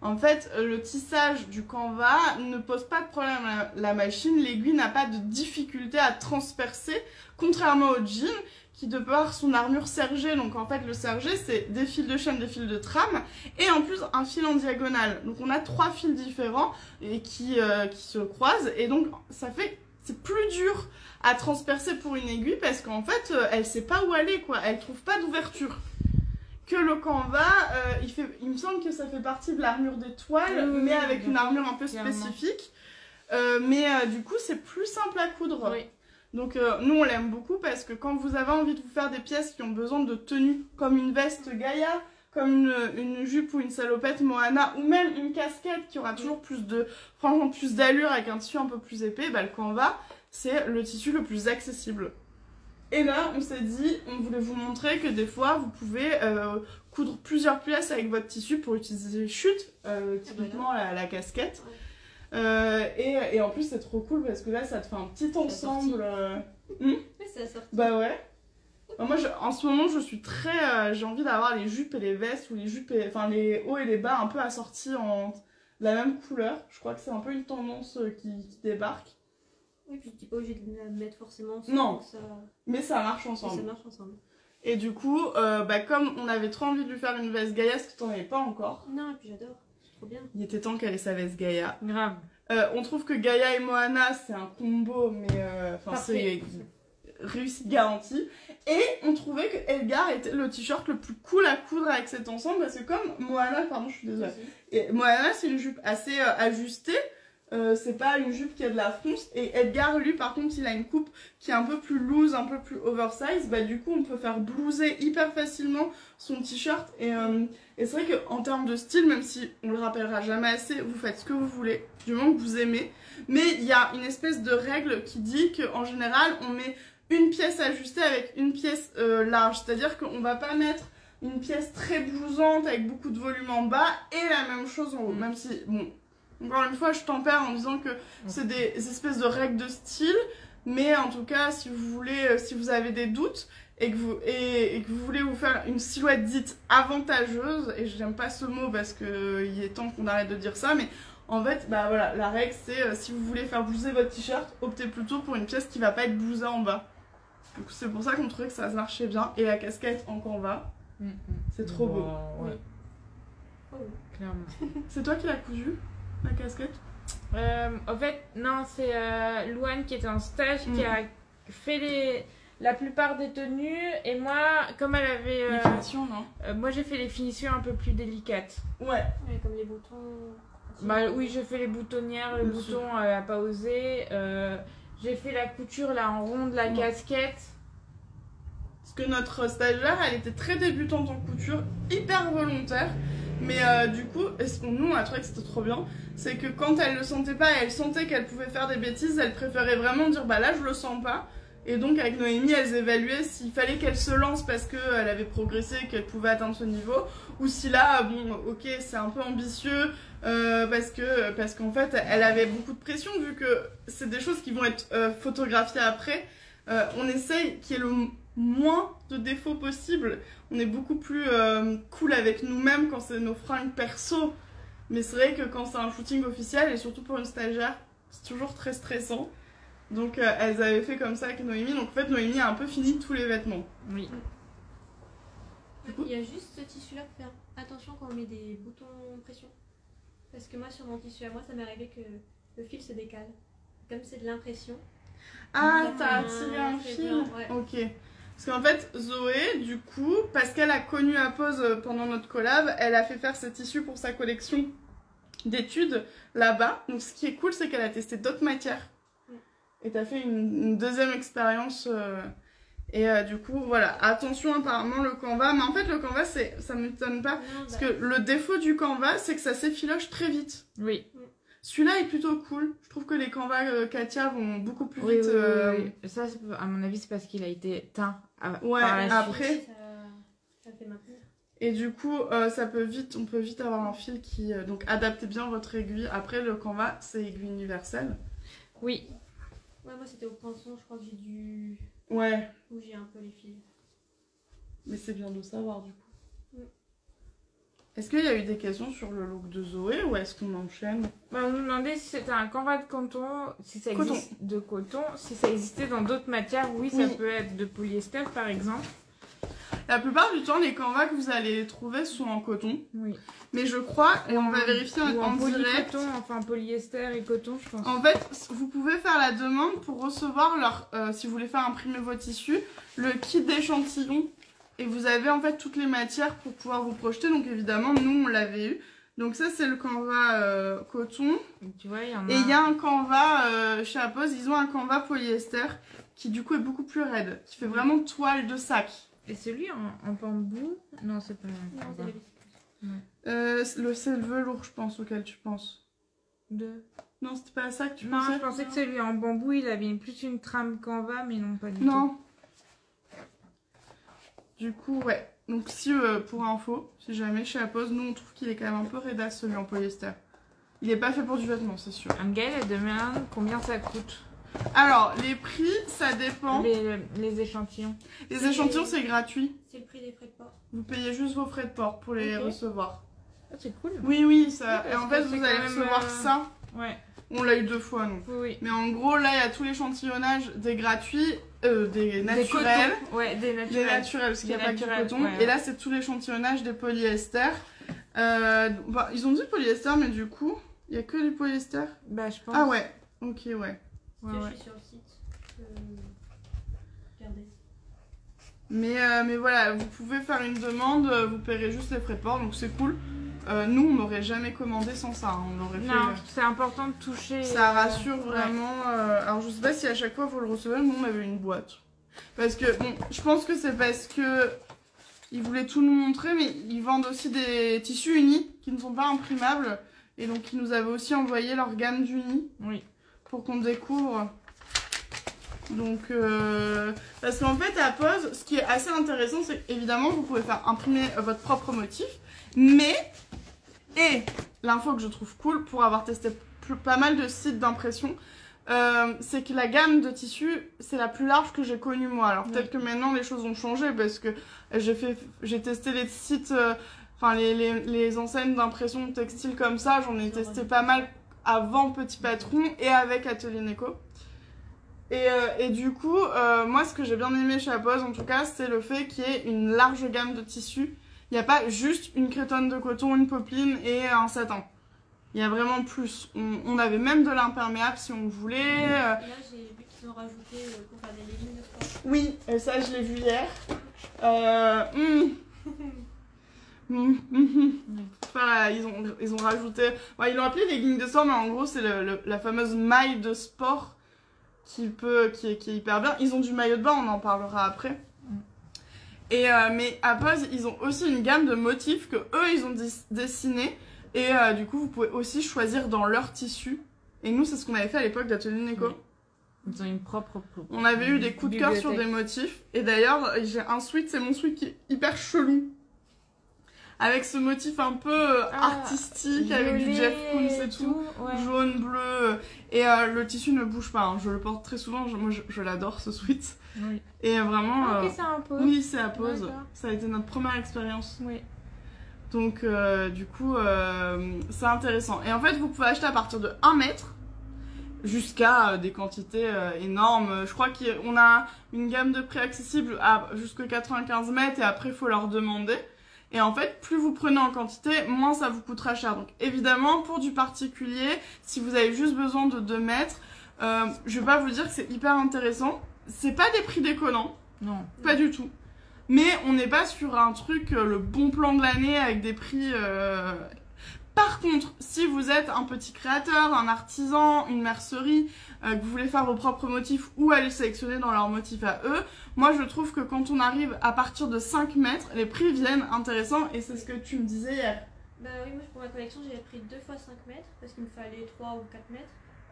En fait, le tissage du Canva ne pose pas de problème à la machine. L'aiguille n'a pas de difficulté à transpercer, contrairement au jean, qui de par son armure sergée, donc en fait le sergé c'est des fils de chaîne, des fils de trame, et en plus un fil en diagonale. Donc on a 3 fils différents et qui se croisent, et donc ça fait, c'est plus dur à transpercer pour une aiguille parce qu'en fait elle sait pas où aller quoi, elle trouve pas d'ouverture. Que le Canva, il me semble que ça fait partie de l'armure des toiles, Oui, mais avec bien une sûr, armure un peu clairement. spécifique. Mais du coup c'est plus simple à coudre. Oui. Donc nous on l'aime beaucoup parce que quand vous avez envie de vous faire des pièces qui ont besoin de tenue, comme une veste Gaïa, comme une jupe ou une salopette Moana, ou même une casquette qui aura toujours franchement plus d'allure avec un tissu un peu plus épais, bah, le Canva c'est le tissu le plus accessible. Et là on s'est dit, on voulait vous montrer que des fois vous pouvez coudre plusieurs pièces avec votre tissu pour utiliser les chutes, typiquement la casquette. Et en plus c'est trop cool parce que là ça te fait un petit ensemble. Oui, c'est la sortie. Bah ouais. Moi, en ce moment, je suis très... j'ai envie d'avoir les jupes et les vestes, ou les jupes enfin, les hauts et les bas un peu assortis en de la même couleur. Je crois que c'est un peu une tendance qui débarque. Oui, puis t'es pas obligé de la mettre forcément ensemble. Non, Ça... mais ça marche ensemble. Ça marche ensemble. Et du coup, comme on avait trop envie de lui faire une veste Gaïa, parce que t'en avais pas encore. Non, et puis j'adore. C'est trop bien. Il était temps qu'elle ait sa veste Gaïa. Grave. On trouve que Gaïa et Moana, c'est un combo, mais c'est réussite garantie. Et on trouvait que Elgar était le t-shirt le plus cool à coudre avec cet ensemble, parce que comme Moana, pardon, je suis désolée. Et Moana, c'est une jupe assez ajustée. C'est pas une jupe qui a de la fronce. Et Edgar, lui, par contre, il a une coupe qui est un peu plus loose, un peu plus oversize. Bah, du coup, on peut faire blouser hyper facilement son t-shirt. Et c'est vrai qu'en termes de style, même si on le rappellera jamais assez, vous faites ce que vous voulez, du moment que vous aimez. Mais il y a une espèce de règle qui dit qu'en général, on met une pièce ajustée avec une pièce large. C'est-à-dire qu'on va pas mettre une pièce très blousante avec beaucoup de volume en bas et la même chose en haut. Même si, bon... Encore une fois, je tempère en disant que c'est des espèces de règles de style, mais en tout cas, si vous voulez, si vous avez des doutes et que vous voulez vous faire une silhouette dite avantageuse, et j'aime pas ce mot parce qu'il est temps qu'on arrête de dire ça, mais en fait, bah voilà, la règle c'est si vous voulez faire blouser votre t-shirt, optez plutôt pour une pièce qui va pas être blousée en bas. Donc c'est pour ça qu'on trouvait que ça marchait bien, et la casquette en canvas, c'est trop beau. Ouais. Oh. Clairement. C'est toi qui l'as cousu, la casquette? En fait, non, c'est Louane qui était en stage qui a fait la plupart des tenues. Et moi, comme elle avait... Les finitions, non? moi, j'ai fait les finitions un peu plus délicates. Ouais. Ouais, comme les boutons. Bah oui, j'ai fait les boutonnières, les boutons à pas oser. J'ai fait la couture là en rond de la casquette. Parce que notre stagiaire, elle était très débutante en couture, hyper volontaire. Mais du coup, nous on a trouvé que c'était trop bien, c'est que quand elle le sentait pas et elle sentait qu'elle pouvait faire des bêtises, elle préférait vraiment dire bah là je le sens pas. Et donc avec Noémie, elles évaluaient s'il fallait qu'elle se lance parce qu'elle avait progressé et qu'elle pouvait atteindre ce niveau, ou si là, bon ok c'est un peu ambitieux parce qu'en fait elle avait beaucoup de pression vu que c'est des choses qui vont être photographiées après. On essaye qu'il y ait le moins de défauts possible. On est beaucoup plus cool avec nous-mêmes quand c'est nos fringues perso. Mais c'est vrai que quand c'est un shooting officiel, et surtout pour une stagiaire, c'est toujours très stressant. Donc elles avaient fait comme ça avec Noémie. Donc en fait Noémie a un peu fini tous les vêtements. Oui. Il y a juste ce tissu-là pour faire attention quand on met des boutons pression. Parce que moi sur mon tissu à moi, ça m'est arrivé que le fil se décale. Comme c'est de l'impression. Ah, t'as tiré un fil. Ouais. Ok. Parce qu'en fait, Zoé, du coup, parce qu'elle a connu Apose pendant notre collab, elle a fait faire ses tissus pour sa collection d'études là-bas. Donc ce qui est cool, c'est qu'elle a testé d'autres matières. Et t'as fait une deuxième expérience. Et du coup, voilà. Attention, apparemment, le canvas. Mais en fait, le canvas, ça m'étonne pas. Parce que le défaut du canvas, c'est que ça s'effiloche très vite. Oui. Celui-là est plutôt cool. Je trouve que les canvas Katia vont beaucoup plus vite. Oui. Ça, à mon avis, c'est parce qu'il a été teint ouais, par la après. suite. Ça fait maintenir. Et du coup, on peut vite avoir un fil qui... donc, adaptez bien votre aiguille. Après, le canvas, c'est aiguille universelle. Oui. Ouais, moi, c'était au poinçon. Je crois que j'ai dû Ouais. bouger un peu les fils. Mais c'est bien de savoir, du coup. Est-ce qu'il y a eu des questions sur le look de Zoé ou est-ce qu'on enchaîne? Bah, on nous demandait si c'était un canvas de coton, si ça existe de coton, si ça existait dans d'autres matières. Oui, ça peut être de polyester par exemple. La plupart du temps, les canvas que vous allez trouver sont en coton. Oui. Mais je crois, et on va vérifier en direct. Polycoton, enfin polyester et coton, je pense. En fait, vous pouvez faire la demande pour recevoir leur, si vous voulez faire imprimer vos tissus, le kit d'échantillons. Et vous avez en fait toutes les matières pour pouvoir vous projeter. Donc évidemment, nous on l'avait eu. Donc ça c'est le canvas coton. Tu vois, il y en a. Et il y a un canvas chez Apose, ils ont un canvas polyester qui du coup est beaucoup plus raide, qui fait vraiment toile de sac. Et celui en bambou? Non, c'est pas un Non, canvas. C'est le velours, je pense, auquel tu penses. Non, c'était pas à ça que tu pensais? Non, je pensais que celui en bambou, il avait plus une trame canvas, mais non, pas du tout. Non. Du coup, ouais. Donc si, pour info, si jamais chez Apose, nous on trouve qu'il est quand même un peu raidasse celui en polyester. Il est pas fait pour du vêtement, c'est sûr. Anne-Gaëlle, elle demande combien ça coûte. Alors, les prix, ça dépend. Les échantillons. Les échantillons, c'est gratuit. C'est le prix des frais de port. Vous payez juste vos frais de port pour les recevoir. Ah, c'est cool. Oui, ça. Oui, Et en parce fait, que vous c'est allez quand même, recevoir ça. Ouais. On l'a eu 2 fois, non. Oui. Mais en gros, là, il y a tout l'échantillonnage des gratuits, des naturels. Ouais, des naturels. Des naturels, parce qu'il n'y a pas que du coton. Ouais. Et là, c'est tout l'échantillonnage des polyester. Ils ont dit polyester, mais du coup, il n'y a que du polyester. Bah, je pense. Ah ouais, ok, ouais. Ouais, Je ouais. suis sur le site. Regardez. Mais voilà, vous pouvez faire une demande, vous paierez juste les frais de port, donc c'est cool. Nous, on n'aurait jamais commandé sans ça. On aurait fait. Non, c'est important de toucher. Ça rassure vraiment. Alors, je sais pas si à chaque fois vous le recevez, nous on avait une boîte. Parce que, bon, je pense que c'est parce que ils voulaient tout nous montrer, mais ils vendent aussi des tissus unis qui ne sont pas imprimables. Et donc, ils nous avaient aussi envoyé leur gamme d'unis Oui. pour qu'on découvre. Donc, parce qu'en fait, à Pose, ce qui est assez intéressant, c'est qu'évidemment, vous pouvez faire imprimer votre propre motif, mais, et l'info que je trouve cool pour avoir testé pas mal de sites d'impression, c'est que la gamme de tissus, c'est la plus large que j'ai connue moi. Alors peut-être que maintenant les choses ont changé parce que j'ai testé les sites, les enseignes d'impression textile comme ça, j'en ai testé pas mal avant Petit Patron et avec Atelier Neko. Et du coup, moi ce que j'ai bien aimé chez Apose en tout cas, c'est le fait qu'il y ait une large gamme de tissus. Il n'y a pas juste une crétonne de coton, une popeline et un satin. Il y a vraiment plus. On avait même de l'imperméable si on voulait. Là, j'ai vu qu'ils ont rajouté pour faire des leggings de sport. Oui, et ça, je l'ai vu hier. Enfin, ils ont rajouté... Ouais, ils l'ont appelé leggings de sport, mais en gros, c'est la fameuse maille de sport qui est hyper bien. Ils ont du maillot de bain, on en parlera après. Mais à Pose, ils ont aussi une gamme de motifs que eux ils ont dessinés. Et du coup, vous pouvez aussi choisir dans leur tissu. Et nous, c'est ce qu'on avait fait à l'époque d'Atelier Neko. Oui. Ils ont une propre... On avait eu des coups de cœur sur des motifs. Et d'ailleurs, j'ai un sweat, c'est mon sweat qui est hyper chelou. Avec ce motif un peu artistique, avec du Jeff Koons et tout. Ouais. Jaune, bleu. Et le tissu ne bouge pas. Hein. Je le porte très souvent. Moi, je l'adore, ce sweat. Oui. Et vraiment... Ok, c'est un Pose. Oui, c'est à Pose. D'accord. Ça a été notre première expérience. Oui. Donc, du coup, c'est intéressant. Et en fait, vous pouvez acheter à partir de 1 mètre jusqu'à des quantités énormes. Je crois qu'on a une gamme de prix accessible à jusqu'à 95 mètres et après, il faut leur demander. Et en fait, plus vous prenez en quantité, moins ça vous coûtera cher. Donc, évidemment, pour du particulier, si vous avez juste besoin de 2 mètres, je vais pas vous dire que c'est hyper intéressant. C'est pas des prix déconnants. Non. Pas du tout. Mais on n'est pas sur un truc, le bon plan de l'année avec des prix... Par contre, si vous êtes un petit créateur, un artisan, une mercerie, que vous voulez faire vos propres motifs ou aller sélectionner dans leurs motifs à eux, moi je trouve que quand on arrive à partir de 5 mètres, les prix viennent intéressants et c'est ce que tu me disais hier. Bah oui, moi pour ma collection, j'avais pris 2 fois 5 mètres parce qu'il me fallait 3 ou 4 mètres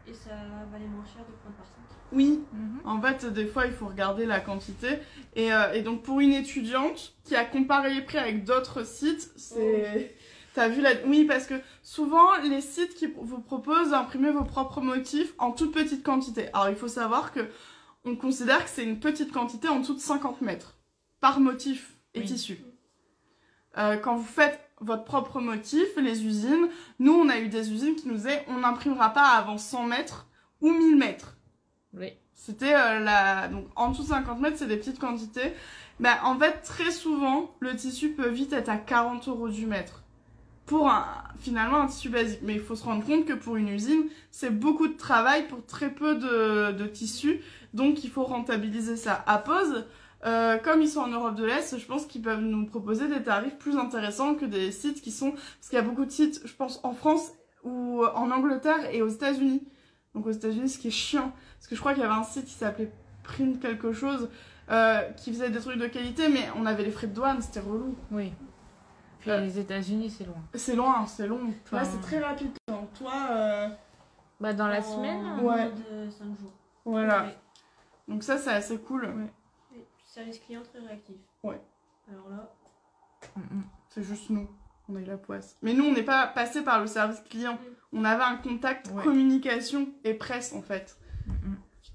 et ça valait moins cher de prendre par 5. Oui, en fait, des fois, il faut regarder la quantité. Et donc, pour une étudiante qui a comparé les prix avec d'autres sites, c'est... T'as vu la... Oui, parce que souvent, les sites qui vous proposent d'imprimer vos propres motifs en toute petite quantité. Alors, il faut savoir que on considère que c'est une petite quantité en dessous de 50 mètres par motif et tissu. Quand vous faites votre propre motif, les usines, nous, on a eu des usines qui nous disaient on n'imprimera pas avant 100 mètres ou 1000 mètres. Oui. C'était donc en dessous de 50 mètres, c'est des petites quantités. Bah, en fait, très souvent, le tissu peut vite être à 40 € du mètre. Pour finalement un tissu basique. Mais il faut se rendre compte que pour une usine, c'est beaucoup de travail pour très peu de tissu. Donc il faut rentabiliser ça. À Pose, comme ils sont en Europe de l'Est, je pense qu'ils peuvent nous proposer des tarifs plus intéressants que des sites qui sont... Parce qu'il y a beaucoup de sites, je pense, en France ou en Angleterre et aux États-Unis. Donc aux États-Unis, ce qui est chiant. Parce que je crois qu'il y avait un site qui s'appelait Print quelque chose, qui faisait des trucs de qualité, mais on avait les frais de douane, c'était relou. Oui. Puis les États-Unis, c'est loin. C'est loin, c'est long. Enfin... Là, c'est très rapide. Donc, toi... Bah, dans la semaine. Ouais. De 5 jours. Voilà. Ouais. Donc ça, c'est assez cool. Ouais. Et puis service client très réactif. Ouais. Alors là... C'est juste nous. On a eu la poisse. Mais nous, on n'est pas passé par le service client. On avait un contact communication et presse, en fait.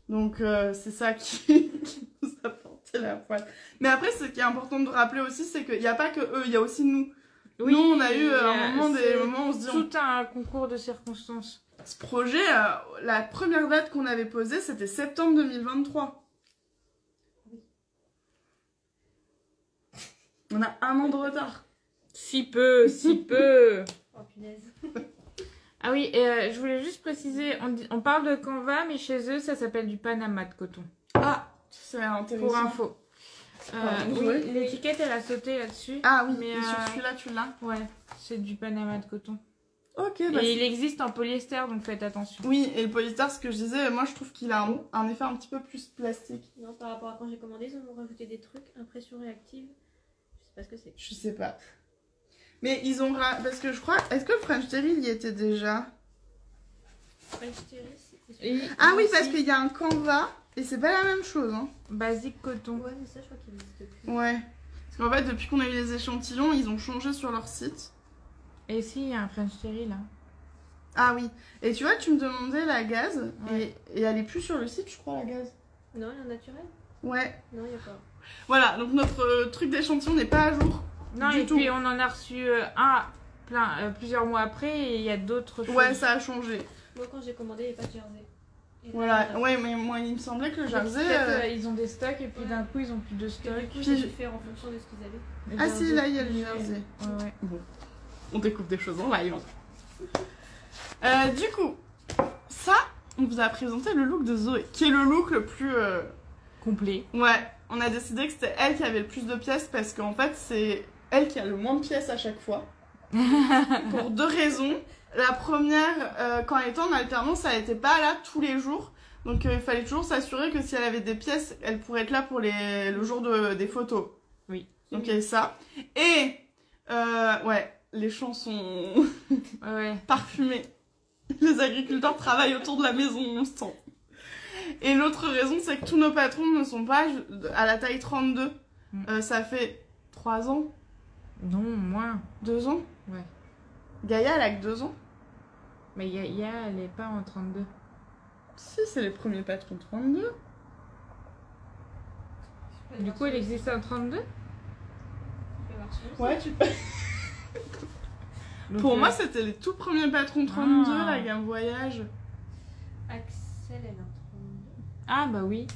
Donc c'est ça qui nous a porté la pointe. Mais après, ce qui est important de rappeler aussi, c'est qu'il n'y a pas que eux, il y a aussi nous. Oui, nous, on a eu des moments où on se dit... Tout un concours de circonstances. Ce projet, la première date qu'on avait posée, c'était septembre 2023. On a 1 an de retard. Si peu, si peu. Oh punaise. Ah oui, et je voulais juste préciser, on parle de Canva, mais chez eux, ça s'appelle du Panama de coton. Ah, c'est intéressant. Pour info. Oui, ouais. l'étiquette, elle a sauté là-dessus. Ah oui, mais et sur celui-là, tu l'as. Ouais, c'est du Panama de coton. Ok, bah Et il existe en polyester, donc faites attention. oui, et le polyester, ce que je disais, moi je trouve qu'il a un effet un petit peu plus plastique. Non, par rapport à quand j'ai commandé, ils ont rajouté des trucs, impression réactive. Je sais pas ce que c'est. Je sais pas. Mais ils ont... Parce que je crois... Est-ce que le French Terry, il y était déjà? French Terry, c'est Ah oui, parce qu'il y a un Canva, et c'est pas la même chose, hein. Basique coton. Ouais, mais ça, je crois qu'il existe plus. Ouais. Parce qu'en fait, depuis qu'on a eu les échantillons, ils ont changé sur leur site. Et si, il y a un French Terry là. Ah oui. Et tu vois, tu me demandais la gaze, Ouais. et elle est plus sur le site, je crois, la gaze. Non, il y a un naturel. Ouais. Non, il y a pas. Voilà, donc notre truc d'échantillon n'est pas à jour. Non, Du et tout. puis on en a reçu plusieurs mois après, et il y a d'autres choses. Ouais, ça a changé. Moi, quand j'ai commandé, il n'y avait pas de jersey. Et Voilà. là, Ouais, mais moi, il me semblait que le jersey... Peut-être, ils ont des stocks, et puis Ouais. d'un coup, ils ont plus de parce que stock. du coup, Puis- j'ai dû faire en fonction de ce qu'ils avaient. Le Ah si, jersey. là, il y a le jersey. Ouais, ouais. Bon. On découvre des choses en live. Du coup, ça, on vous a présenté le look de Zoé, qui est le look le plus... Complet. Ouais, on a décidé que c'était elle qui avait le plus de pièces parce qu'en fait, c'est elle qui a le moins de pièces à chaque fois. Pour 2 raisons. La première, quand elle était en alternance, elle n'était pas là tous les jours. Donc il fallait toujours s'assurer que si elle avait des pièces, elle pourrait être là pour le jour des photos. Oui. Donc il y a ça. Et, ouais, les champs sont Ouais. parfumés. Les agriculteurs travaillent autour de la maison, on le sent. Et l'autre raison, c'est que tous nos patrons ne sont pas à la taille 32. Ça fait 3 ans, Non, moins. 2 ans. Ouais. Gaïa, elle a que 2 ans. Mais Yaya, elle est pas en 32. Si, c'est les premiers patrons 32. Du coup, elle existe en 32. Ouais, tu peux. Donc, Pour moi, c'était les tout premiers patrons 32, Ah. la gamme voyage. Axel, elle est en 32. Ah, bah oui.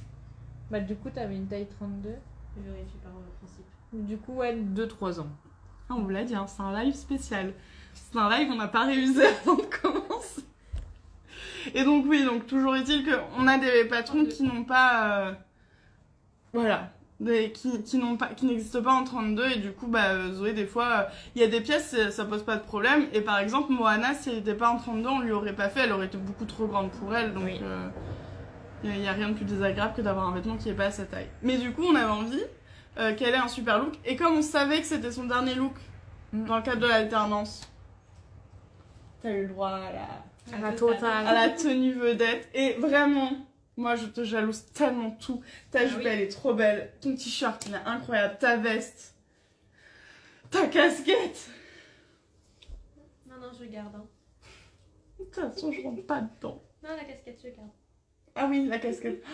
Bah, du coup, t'avais une taille 32. Je vérifie par principe. Du coup, ouais, 2-3 ans. Ah, on vous l'a dit, hein, c'est un live spécial. C'est un live, on n'a pas révisé avant de commencer. Et donc, oui, donc toujours est-il qu'on a des patrons qui n'ont pas. Voilà. Qui n'existent pas en 32 et du coup Zoé des fois il y a des pièces ça pose pas de problème et par exemple Moana si elle n'était pas en 32 on lui aurait pas fait, elle aurait été beaucoup trop grande pour elle donc Oui. il y a rien de plus désagréable que d'avoir un vêtement qui est pas à sa taille, mais du coup on avait envie qu'elle ait un super look et comme on savait que c'était son dernier look dans le cadre de l'alternance, t'as eu le droit À la totale. à la tenue vedette et vraiment moi, je te jalouse tellement tout. Ta jupe, oui. elle est trop belle. Ton t-shirt, il est incroyable. Ta veste. Ta casquette. Non, non, je garde. Hein. De toute façon, je rentre pas dedans. Non, la casquette, je garde. Ah oui, la casquette.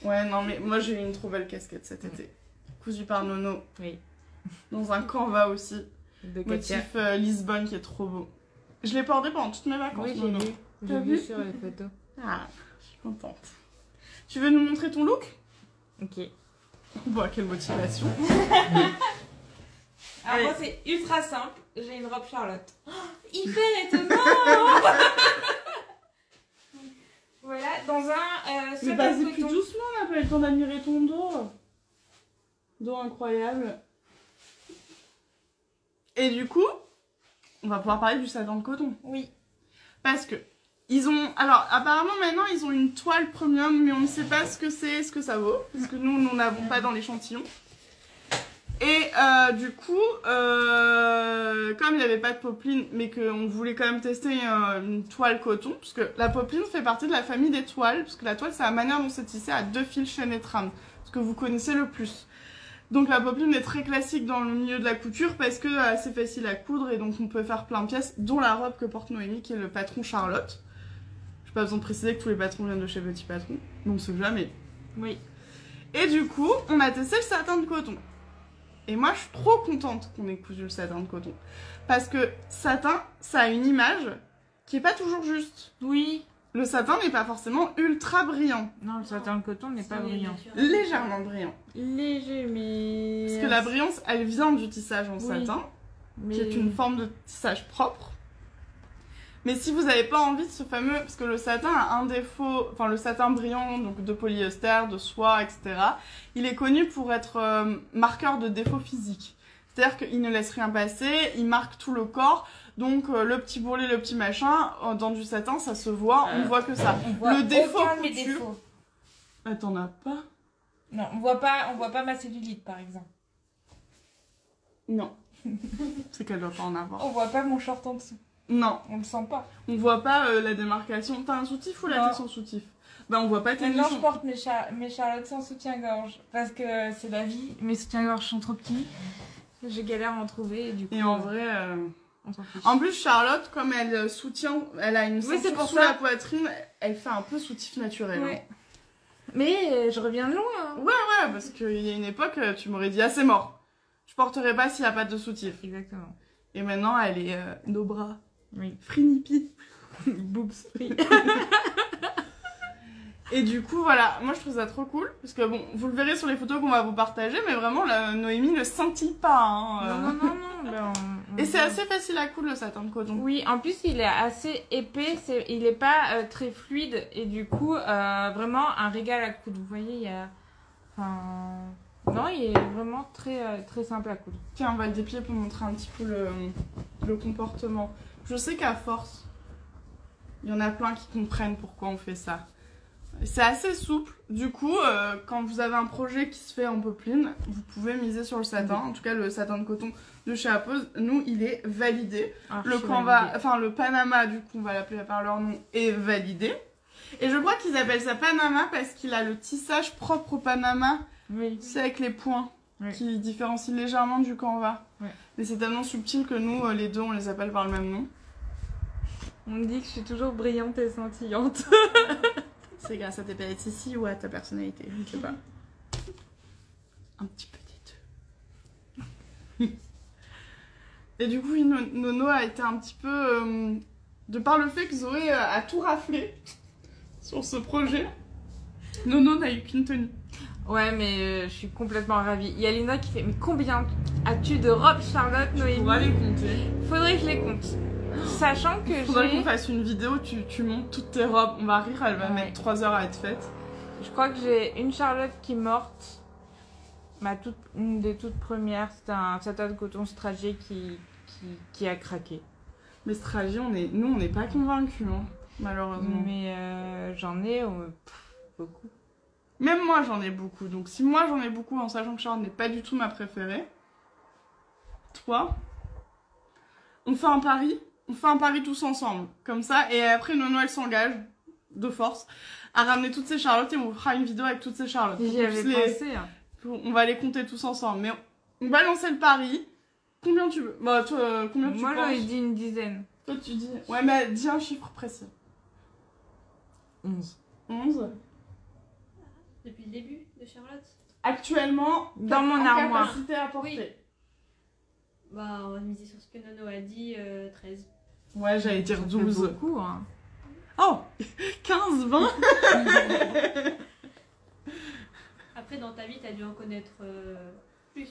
Ouais, non, mais moi, j'ai eu une trop belle casquette cet été. Cousue par Nono. Oui. Dans un Canva aussi. De Katia. Motif Lisbonne qui est trop beau. Je l'ai porté pendant toutes mes vacances, Oui, j'ai Nono. vu. T'as J'ai vu vu sur les photos. Ah, je suis contente. Tu veux nous montrer ton look? Ok. Bon, quelle motivation. Alors, moi, c'est ultra simple. J'ai une robe Charlotte. Oh, hyper étonnant. Voilà, dans un Mais sweater vas-y plus coton. doucement, on n'a pas eu le temps d'admirer ton dos. Dos incroyable. Et du coup, on va pouvoir parler du satin de coton. Oui. Parce que, ils ont... Alors, apparemment, maintenant, ils ont une toile premium, mais on ne sait pas ce que c'est, ce que ça vaut. Parce que nous n'en avons pas dans l'échantillon. Et du coup, comme il n'y avait pas de popeline, mais qu'on voulait quand même tester une toile coton, parce que la popeline fait partie de la famille des toiles, parce que la toile, c'est la manière dont c'est tissé à 2 fils, chaîne et trame, ce que vous connaissez le plus. Donc la popeline est très classique dans le milieu de la couture, parce que c'est facile à coudre, et donc on peut faire plein de pièces, dont la robe que porte Noémie, qui est le patron Charlotte. Je sais Pas besoin de préciser que tous les patrons viennent de chez Petit Patron, mais on sait jamais. Oui. Et du coup, on a testé le satin de coton. Et moi, je suis trop contente qu'on ait cousu le satin de coton. Parce que satin, ça a une image qui est pas toujours juste. Oui. Le satin n'est pas forcément ultra brillant. Non, le satin de coton n'est pas C'est brillant. naturel. Légèrement brillant. Léger, mais... Parce que la brillance, elle vient du tissage en Oui. satin, mais... qui est une forme de tissage propre. Mais si vous n'avez pas envie de ce fameux... Parce que le satin a un défaut... Enfin, le satin brillant, donc de polyester, de soie, etc. Il est connu pour être marqueur de défauts physiques. C'est-à-dire qu'il ne laisse rien passer, il marque tout le corps. Donc, le petit bourrelet, le petit machin, dans du satin, ça se voit, on voit que ça. On voit Le défaut aucun de mes couture- défauts. Ah, t'en as pas? Non, on voit pas ma cellulite, par exemple. Non. C'est qu'elle doit pas en avoir. On voit pas mon short en dessous. Non, On le sent pas. on voit pas la démarcation. T'as un soutif ou la Non. t'es sans soutif? Ben, on voit pas tes Maintenant, je nichons. porte mes charlottes sans soutien-gorge. Parce que c'est la vie. Mes soutiens-gorge sont trop petits. Je galère à en trouver. Et du coup, Et en vrai... on s'en fiche. En plus, Charlotte, comme elle soutient, elle a une Oui, ceinture c'est pour sous ça. la poitrine, elle fait un peu soutif naturel. Ouais. Mais je reviens de loin. Hein. Hein. Ouais, parce qu'il y a une époque, tu m'aurais dit, ah, c'est mort. Je porterai pas s'il n'y a pas de soutif. Exactement. Et maintenant, elle est nos bras. Oui. Free nippy. Boobs free. Et du coup, voilà, moi je trouve ça trop cool. Parce que bon, vous le verrez sur les photos qu'on va vous partager, mais vraiment, la Noémie ne scintille pas. Hein, Non. Ben, Et c'est assez facile à coudre le satin de coton. Oui, en plus il est assez épais, il est pas très fluide et du coup vraiment un régal à coudre. Vous voyez, il y a, enfin, non, il est vraiment très simple à coudre. Tiens, on va le déplier pour montrer un petit peu le comportement. Je sais qu'à force, il y en a plein qui comprennent pourquoi on fait ça. C'est assez souple. Du coup, quand vous avez un projet qui se fait en popeline, vous pouvez miser sur le satin. En tout cas, le satin de coton de chez Apose, nous, il est validé. Le Canva, enfin le Panama, du coup, on va l'appeler par leur nom, est validé. Et je crois qu'ils appellent ça Panama parce qu'il a le tissage propre au Panama. Oui. C'est avec les points Oui. qui différencient légèrement du Canva. Ouais. Mais c'est tellement subtil que nous, les deux, on les appelle par le même nom. On me dit que je suis toujours brillante et scintillante. C'est grâce à tes paillettes ici ou à ta personnalité, je ne sais pas. Un petit peu des deux. Et du coup, Nono a été un petit peu... de par le fait que Zoé a tout raflé sur ce projet, Nono n'a eu qu'une tenue. Ouais, mais je suis complètement ravie. Il y a Lina qui fait, mais combien as-tu de robes, Charlotte, Noémie? On va les compter. Faudrait que je les compte. Sachant que Faudrait qu'on j'ai... fasse une vidéo, tu montes toutes tes robes. On va rire, elle va Ouais. mettre 3 heures à être faite. Je crois que j'ai une Charlotte qui est morte. Une des toutes premières, c'était un satin de coton Stragier qui a craqué. Mais Stragier, nous, on n'est pas convaincus, hein, malheureusement. Mais j'en ai beaucoup. Même moi, j'en ai beaucoup. Donc, si moi, j'en ai beaucoup, en sachant que Charlotte n'est pas du tout ma préférée, toi, on fait un pari. On fait un pari tous ensemble, comme ça. Et après, Nono, elle s'engage, de force, à ramener toutes ces Charlottes et on fera une vidéo avec toutes ces Charlottes. J'y avais pensé. Hein. On va les compter tous ensemble. Mais on va lancer le pari. Combien tu veux? Bah, toi, combien tu Moi, penses? j'aurais dit une dizaine. Toi, tu dis... Ouais, mais dis un chiffre précis. 11. 11. Depuis le début de Charlotte. Actuellement, Dans mon en armoire. capacité à porter. Oui. Bah, on va miser sur ce que Nono a dit, 13. Ouais, j'allais dire Ça fait 12. beaucoup, hein. Oh 15, 20. Après, dans ta vie, t'as dû en connaître plus.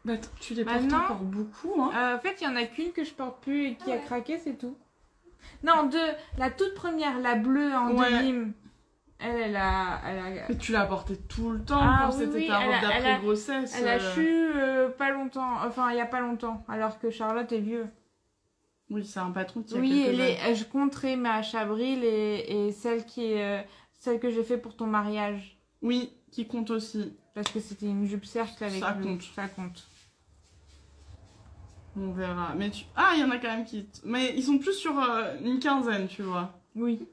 Bah, tu les portes Maintenant, encore beaucoup, hein. En fait, il y en a qu'une que je porte plus et qui a craqué, c'est tout. Non, la toute première, la bleue en Ouais. denim. Elle a... Mais tu l'as portée tout le temps, Ah, comme oui, c'était oui, ta robe elle a- d'après-grossesse. Elle a chu pas longtemps, enfin il y a pas longtemps, alors que Charlotte est vieux. Oui, c'est un patron qui a Oui, quelques années. je compterai ma Chabril et celle celle que j'ai fait pour ton mariage. Oui, qui compte aussi. Parce que c'était une jupe cercle avec Ça le- compte. Ça compte. On verra. Mais Ah, il y en a quand même qui... Mais ils sont plus sur une quinzaine, tu vois. Oui.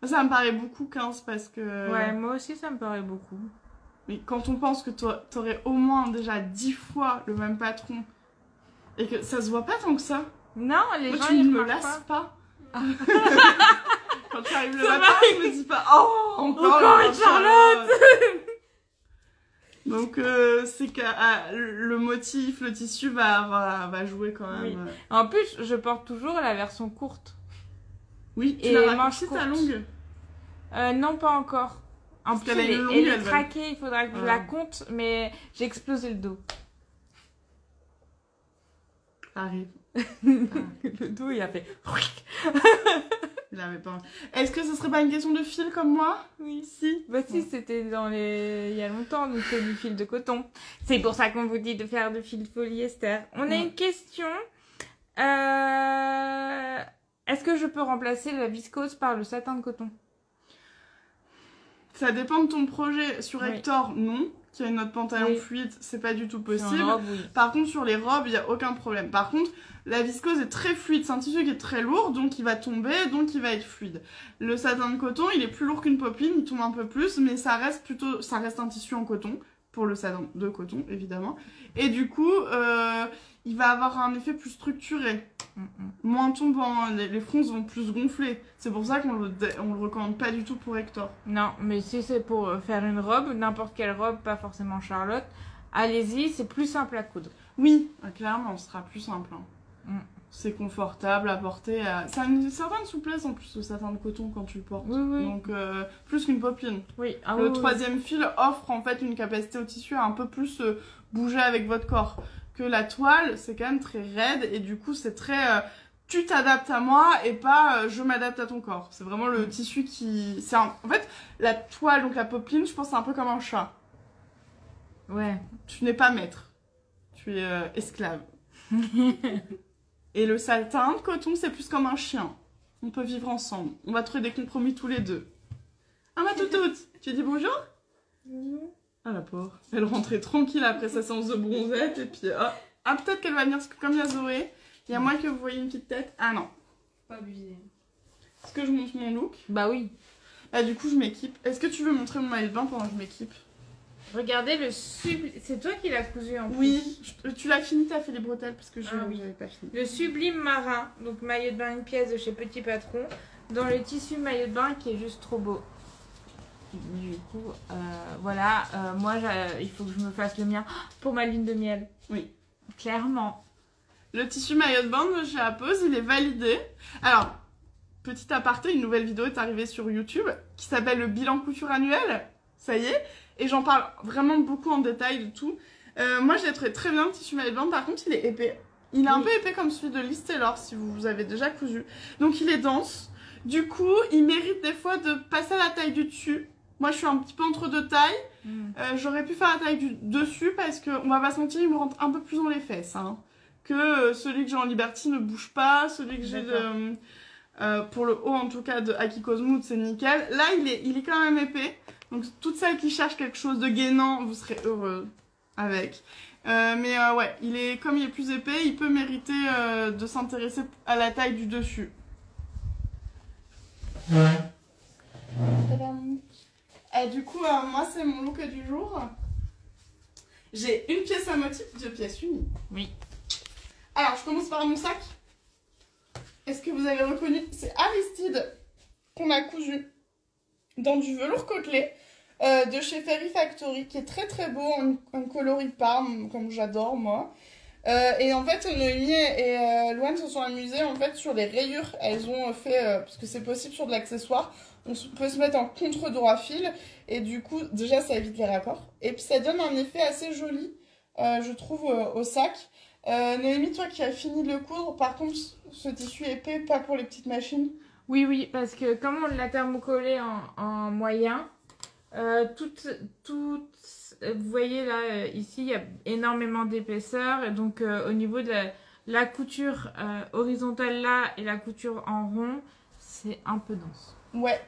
Ça me paraît beaucoup 15 parce que... Ouais, moi aussi ça me paraît beaucoup. Mais quand on pense que t'aurais au moins déjà 10 fois le même patron et que ça se voit pas tant que ça. Non, les Moi, gens tu ils ne me remarquent lasses pas. Quand tu arrives le Ça matin, je me dis pas « Oh, encore une Charlotte !» Donc, c'est que le motif, le tissu va jouer quand même. Oui. En plus, je porte toujours la version courte. Oui, tu Et l'as manche raccourci ta longue. Non, pas encore. En Parce plus, qu'elle a une longue, elle est elle va- traquée, il faudra que je la compte, mais j'ai explosé le dos. Ça arrive. Le dos, il a fait... Il avait pas... Est-ce que ce serait pas une question de fil comme moi? Oui. Si. Bah si, c'était il y a longtemps, donc c'est du fil de coton. C'est pour ça qu'on vous dit de faire du fil polyester. On a une question. Est-ce que je peux remplacer la viscose par le satin de coton? Ça dépend de ton projet. Sur Oui. Hector, non. Qui a notre pantalon Oui. fluide, c'est pas du tout Sur possible. une robe, oui. Par contre, sur les robes, il n'y a aucun problème. Par contre, la viscose est très fluide. C'est un tissu qui est très lourd, donc il va tomber, donc il va être fluide. Le satin de coton, il est plus lourd qu'une popeline, il tombe un peu plus, mais ça reste un tissu en coton, pour le satin de coton, évidemment. Et du coup, il va avoir un effet plus structuré. Moins tombant, les fronces vont plus gonfler. C'est pour ça qu'on le recommande pas du tout pour Hector. Non, mais si c'est pour faire une robe, n'importe quelle robe, pas forcément Charlotte, allez-y, c'est plus simple à coudre. Oui, clairement, ce sera plus simple. Hein. Mm. C'est confortable à porter. Ça a une certaine souplesse en plus, le satin de coton quand tu le portes. Oui, oui. Donc, plus qu'une popeline. Oui. Ah, Le oui, oui. troisième fil offre en fait une capacité au tissu à un peu plus bouger avec votre corps. Que la toile, c'est quand même très raide et du coup, c'est très. Tu t'adaptes à moi et pas je m'adapte à ton corps. C'est vraiment le tissu qui. En fait, la toile, donc la popeline, je pense que c'est un peu comme un chat. Ouais. Tu n'es pas maître. Tu es esclave. Et le satin de coton, c'est plus comme un chien. On peut vivre ensemble. On va trouver des compromis tous les deux. Ah, ma toutoute, tu dis bonjour? Ah, la pauvre. Elle rentrait tranquille après sa séance de bronzette. Et puis, ah peut-être qu'elle va venir comme il y a Zoé. Il y a moins que vous voyez une petite tête. Ah non. Pas abusé. Est-ce que je montre mon look? Bah oui. Ah, du coup, je m'équipe. Est-ce que tu veux montrer mon maillot de bain pendant que je m'équipe? Regardez le sublime... C'est toi qui l'as cousu en plus. Oui. Tu l'as fini, t'as fait les bretelles parce que Ah oui. j'avais pas fini. Le sublime marin, donc maillot de bain une pièce de chez Petit Patron, dans le tissu maillot de bain qui est juste trop beau. Du coup, voilà, moi il faut que je me fasse le mien pour ma lune de miel. Oui. Clairement. Le tissu maillot de bain de chez Apose, il est validé. Alors, petit aparté, une nouvelle vidéo est arrivée sur YouTube qui s'appelle le bilan couture annuel. Ça y est. Et j'en parle vraiment beaucoup en détail de tout. Moi, je l'ai trouvé très bien, le tissu maillot de bain. Par contre, il est épais. Il est un peu épais comme celui de Liz Taylor, si vous avez déjà cousu. Donc, il est dense. Du coup, il mérite des fois de passer à la taille du dessus. Moi, je suis un petit peu entre deux tailles. J'aurais pu faire la taille du dessus parce que, on va pas se mentir, il me rentre un peu plus dans les fesses. Hein, que celui que j'ai en Liberty ne bouge pas. Celui que j'ai pour le haut, en tout cas, de Aki Cosmood, c'est nickel. Là, il est quand même épais. Donc, toutes celles qui cherchent quelque chose de gainant, vous serez heureux avec. Mais ouais, comme il est plus épais, il peut mériter de s'intéresser à la taille du dessus. Et du coup, moi, c'est mon look du jour. J'ai une pièce à motif, 2 pièces unies. Oui. Alors, je commence par mon sac. Est-ce que vous avez reconnu? C'est Aristide qu'on a cousu dans du velours côtelé de chez Fairy Factory, qui est très très beau, en coloris parme, comme j'adore moi. Et en fait, Noémie et Louane se sont amusées en fait sur les rayures. Elles ont fait, parce que c'est possible sur de l'accessoire, on peut se mettre en contre-droit fil. Et du coup, déjà, ça évite les raccords. Et puis, ça donne un effet assez joli, je trouve, au sac. Noémie, toi qui as fini de le coudre, par contre, ce tissu épais, pas pour les petites machines. Oui, oui, parce que comme on l'a thermocollé en moyen, vous voyez là, ici, il y a énormément d'épaisseur. Et donc, au niveau de la couture horizontale là et la couture en rond, c'est un peu dense. Ouais.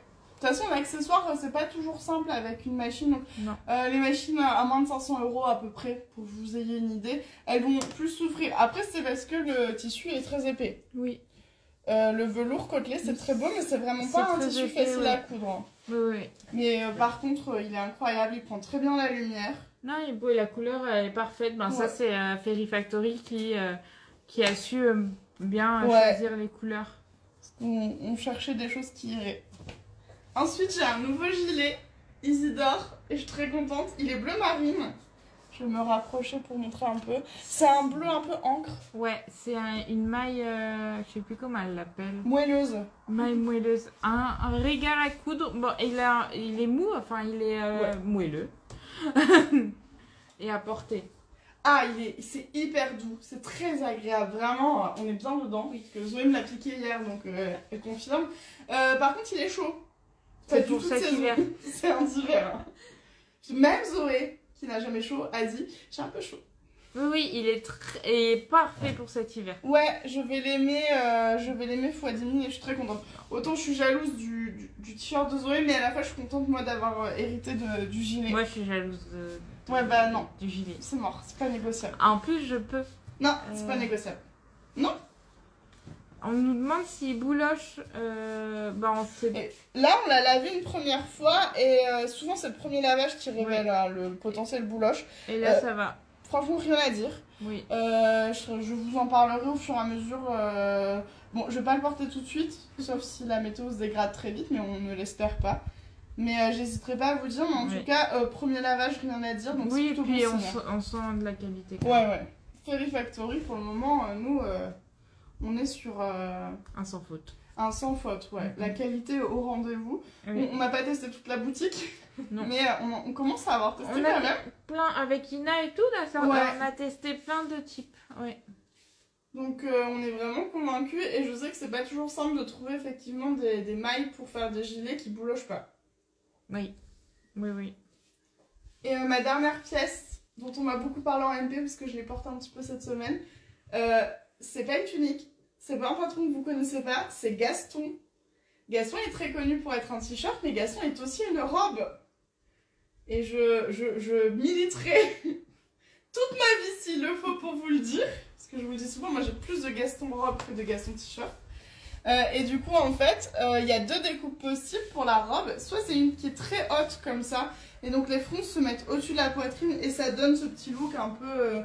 De toute façon, l'accessoire, c'est pas toujours simple avec une machine. Donc, non. Les machines à moins de 500 € à peu près, pour que vous ayez une idée, elles vont plus souffrir. Après, c'est parce que le tissu est très épais. Oui. Le velours côtelé, c'est très beau, mais c'est vraiment pas un tissu facile à coudre. Oui, oui. Mais par contre, il est incroyable, il prend très bien la lumière. Non, il est beau et la couleur elle est parfaite. Ben, ça, c'est Fairy Factory qui a su bien choisir les couleurs. On cherchait des choses qui iraient. Ensuite, j'ai un nouveau gilet Isidore et je suis très contente. Il est bleu marine. Je vais me rapprocher pour montrer un peu. C'est un bleu un peu encre. Ouais, c'est une maille, je sais plus comment elle l'appelle. Moelleuse. Maille moelleuse. Un régal à coudre. Bon, il est mou, enfin il est moelleux. Et à porter. Ah, c'est hyper doux. C'est très agréable. Vraiment, on est bien dedans. Oui. Parce que Zoé me l'a piqué hier, donc elle confirme. Par contre, il est chaud. C'est pour cet hiver. C'est un hiver. Hein. Même Zoé, qui n'a jamais chaud, a dit j'ai un peu chaud. Oui, oui, il est parfait pour cet hiver. Ouais, je vais l'aimer x 10 000 et je suis très contente. Autant je suis jalouse du t-shirt de Zoé, mais à la fois je suis contente moi d'avoir hérité du gilet. Moi, je suis jalouse Ouais, bah non, du gilet. c'est mort, c'est pas négociable. En plus, je peux. Non, c'est pas négociable. Non. On nous demande si bouloche, on sait. Et là, on l'a lavé une première fois et souvent c'est le premier lavage qui révèle le potentiel bouloche. Et là, ça va. Franchement, rien à dire. Oui. Je vous en parlerai au fur et à mesure. Bon, je vais pas le porter tout de suite, sauf si la météo se dégrade très vite, mais on ne l'espère pas. Mais j'hésiterai pas à vous dire, mais en tout cas, premier lavage, rien à dire. Donc oui, et puis on sent de la qualité. Ouais. Fairy Factory, pour le moment, nous, on est sur un sans faute. Un sans faute, ouais. La qualité au rendez-vous. Oui. On n'a pas testé toute la boutique, non. mais on commence à avoir testé on quand a même. Plein avec Ina et tout, là, on a testé plein de types. Ouais. Donc on est vraiment convaincus et je sais que c'est pas toujours simple de trouver effectivement des mailles pour faire des gilets qui boulochent pas. Oui. Oui. Et ma dernière pièce, dont on m'a beaucoup parlé en MP parce que je l'ai portée un petit peu cette semaine, c'est pas une tunique, c'est pas un patron que vous connaissez pas, c'est Gaston. Gaston est très connu pour être un t-shirt, mais Gaston est aussi une robe. Et je militerai toute ma vie s'il le faut pour vous le dire. Parce que je vous le dis souvent, moi j'ai plus de Gaston robe que de Gaston t-shirt. Et du coup, en fait, il y a deux découpes possibles pour la robe. Soit c'est une qui est très haute comme ça, et donc les fronces se mettent au-dessus de la poitrine et ça donne ce petit look un peu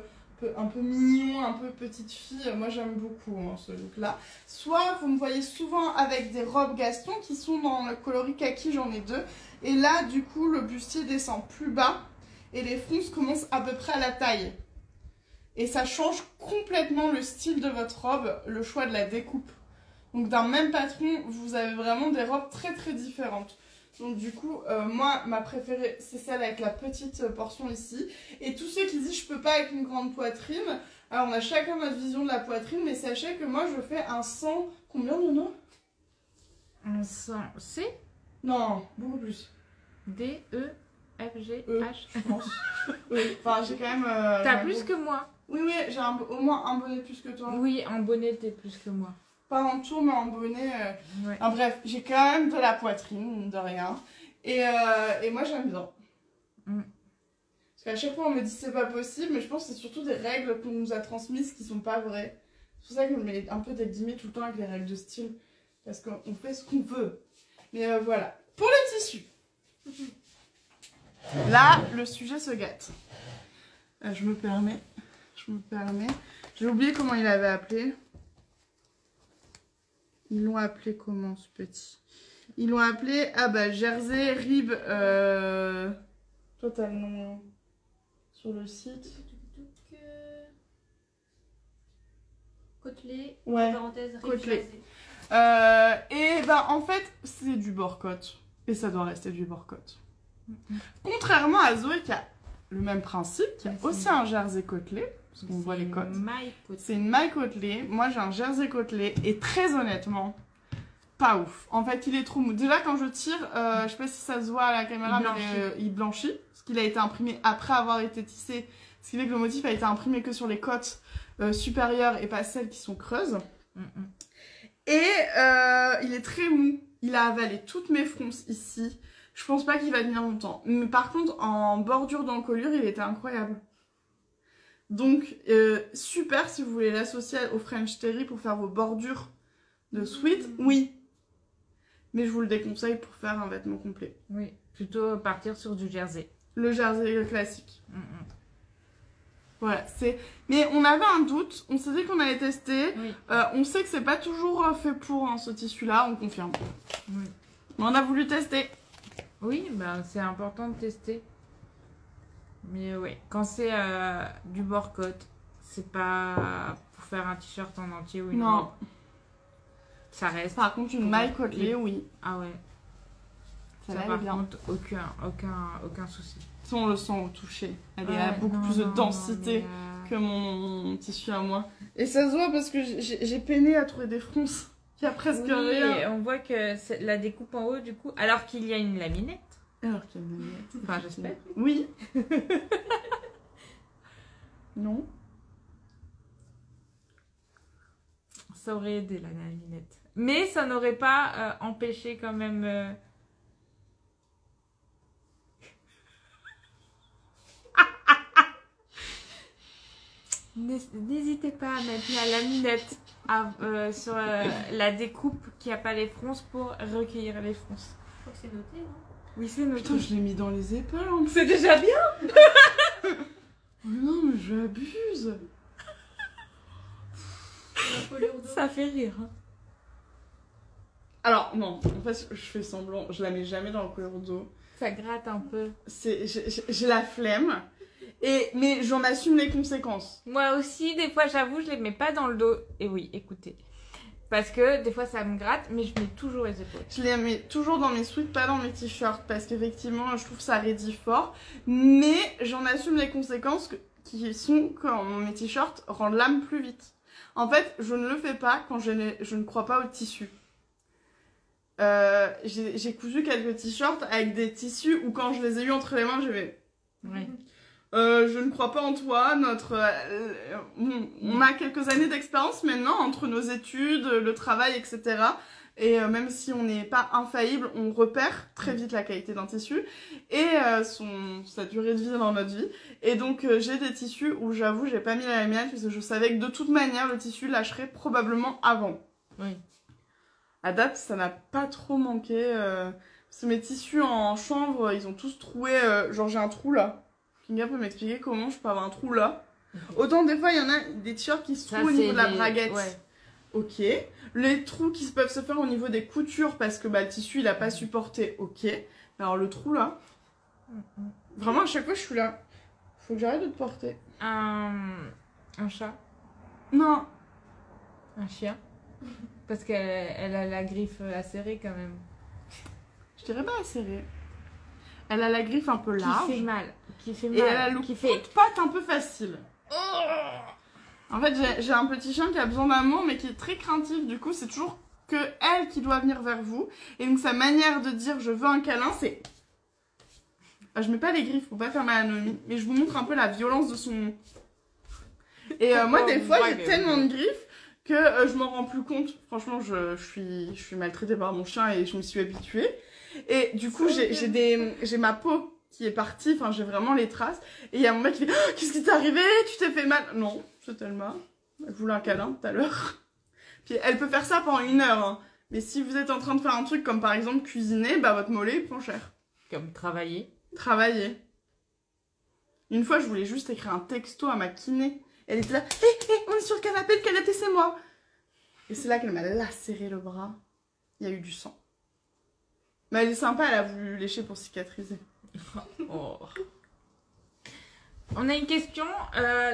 mignon, un peu petite fille. Moi j'aime beaucoup ce look-là. Soit vous me voyez souvent avec des robes Gaston qui sont dans le coloris kaki, j'en ai deux. Et là, du coup, le bustier descend plus bas et les fronces commencent à peu près à la taille. Et ça change complètement le style de votre robe, le choix de la découpe. Donc d'un même patron, vous avez vraiment des robes très très différentes. Donc du coup, moi, ma préférée, c'est celle avec la petite portion ici. Et tous ceux qui disent je peux pas avec une grande poitrine, alors on a chacun notre vision de la poitrine, mais sachez que moi je fais un 100... Combien de noms? Un 100 C? Non, beaucoup plus. D, E, F, G, H. Je pense. Oui, enfin j'ai quand même... T'as plus que moi. Oui, j'ai au moins un bonnet plus que toi. Oui, en bonnet, t'es plus que moi. Pas en tour, mais en bonnet. Ouais. Enfin, bref, j'ai quand même de la poitrine, de rien. Et moi, j'aime bien. Parce qu'à chaque fois, on me dit c'est pas possible, mais je pense que c'est surtout des règles qu'on nous a transmises qui sont pas vraies. C'est pour ça que je mets un peu des limites tout le temps avec les règles de style. Parce qu'on fait ce qu'on veut. Mais voilà. Pour le tissu. Là, le sujet se gâte. Je me permets. J'ai oublié comment il avait appelé. Ils l'ont appelé comment ce petit? Ils l'ont appelé, Jersey Rib. Toi t'as le nom sur le site. Côtelé, Ouais, parenthèse, Rib côtelé. Jersey. Et en fait c'est du bord-côte. Et ça doit rester du bord-côte. Contrairement à Zoé qui a le même principe, qui a aussi un jersey côtelé. Parce qu'on voit les côtes. C'est une maille côtelée. Moi, j'ai un jersey côtelé. Et très honnêtement, pas ouf. En fait, il est trop mou. Déjà, quand je tire, je sais pas si ça se voit à la caméra, mais il blanchit. Parce qu'il a été imprimé après avoir été tissé. Ce qui fait que le motif a été imprimé que sur les côtes supérieures et pas celles qui sont creuses. Et il est très mou. Il a avalé toutes mes fronces ici. Je pense pas qu'il va tenir longtemps. Mais par contre, en bordure d'encolure, il était incroyable. Donc, super si vous voulez l'associer au French Terry pour faire vos bordures de sweat, oui. Mais je vous le déconseille pour faire un vêtement complet. Oui, plutôt partir sur du jersey. Le jersey classique. Voilà, c'est... Mais on avait un doute, on s'est dit qu'on allait tester. Oui. On sait que c'est pas toujours fait pour ce tissu-là, on confirme. Oui. Mais on a voulu tester. Oui, ben c'est important de tester. Mais ouais, quand c'est du bord-côte, c'est pas pour faire un t-shirt en entier ou une Non. robe. Ça reste. Par contre, une maille côtelée, oui. Ah ouais. Ça Ça va par bien. contre, aucun souci. Si on le sent au toucher. Elle a Ouais, beaucoup non, plus de non, densité mais, que mon tissu à moi. Et ça se voit parce que j'ai peiné à trouver des fronces. Il y a presque oui, rien. et on voit que c'est la découpe en haut, du coup, alors qu'il y a une laminette. Alors qu'il y a une laminette. Enfin, j'espère. Oui. Non. Ça aurait aidé la laminette. Mais ça n'aurait pas empêché quand même. N'hésitez pas à mettre la laminette sur la découpe qui n'a pas les fronces pour recueillir les fronces. Je crois que c'est noté, non? Oui, c'est notre. Putain, je l'ai mis dans les épaules en fait. C'est déjà bien. Mais non, mais j'abuse. La foulure d'eau. Ça fait rire. Hein. Alors, non, en fait, je fais semblant. Je la mets jamais dans le couleur d'eau. Ça gratte un peu. J'ai la flemme. Mais j'en assume les conséquences. Moi aussi, des fois, j'avoue, je les mets pas dans le dos. Et oui, écoutez. Parce que des fois, ça me gratte, mais je mets toujours les épaules. Je les mets toujours dans mes sweats, pas dans mes t-shirts. Parce qu'effectivement, je trouve ça raidit fort. Mais j'en assume les conséquences qui sont quand mes t-shirts rendent l'âme plus vite. En fait, je ne le fais pas quand je ne crois pas au tissu. J'ai cousu quelques t-shirts avec des tissus où quand je les ai eus entre les mains, je vais... Ouais. Je ne crois pas en toi, on a quelques années d'expérience maintenant entre nos études, le travail, etc. Et même si on n'est pas infaillible, on repère très vite la qualité d'un tissu et sa durée de vie dans notre vie. Et donc j'ai des tissus où j'avoue j'ai pas mis la laminette parce que je savais que de toute manière le tissu lâcherait probablement avant. Oui. À date ça n'a pas trop manqué. Parce que mes tissus en chanvre ils ont tous troué, genre j'ai un trou là. Kinga peut m'expliquer comment je peux avoir un trou là. Autant des fois il y en a des t-shirts qui se trouvent au niveau de la braguette. Ouais. Ok. Les trous qui peuvent se faire au niveau des coutures parce que le tissu il a pas supporté. Ok. Mais alors le trou là. Vraiment à chaque fois je suis là. Faut que j'arrête de te porter. Un chat. Non. Un chien. Parce qu'elle a la griffe acérée quand même. Je dirais pas acérée. Elle a la griffe un peu large. Qui fait mal. Et elle a le coup de patte un peu facile. En fait, j'ai un petit chien qui a besoin d'amour, mais qui est très craintif. Du coup, c'est toujours que elle qui doit venir vers vous. Et donc, sa manière de dire « je veux un câlin », c'est... je mets pas les griffes pour pas faire mal à Noémie, mais je vous montre un peu la violence de son... Et moi, des fois, j'ai tellement de griffes que je m'en rends plus compte. Franchement, je suis maltraitée par mon chien et je me suis habituée. Et du coup, j'ai ma peau qui est partie, enfin j'ai vraiment les traces. Et il y a mon mec qui fait oh, « Qu'est-ce qui t'est arrivé? Tu t'es fait mal ?» Non, c'est Thelma. Elle voulait un câlin tout à l'heure. Puis elle peut faire ça pendant 1 heure. Hein. Mais si vous êtes en train de faire un truc comme par exemple cuisiner, votre mollet prend cher. Comme travailler. Travailler. Une fois, je voulais juste écrire un texto à ma kiné. Elle était là « Hé, on est sur le canapé c'est moi !» Et c'est là qu'elle m'a lacéré le bras. Il y a eu du sang. Mais elle est sympa, elle a voulu lécher pour cicatriser. Oh. On a une question.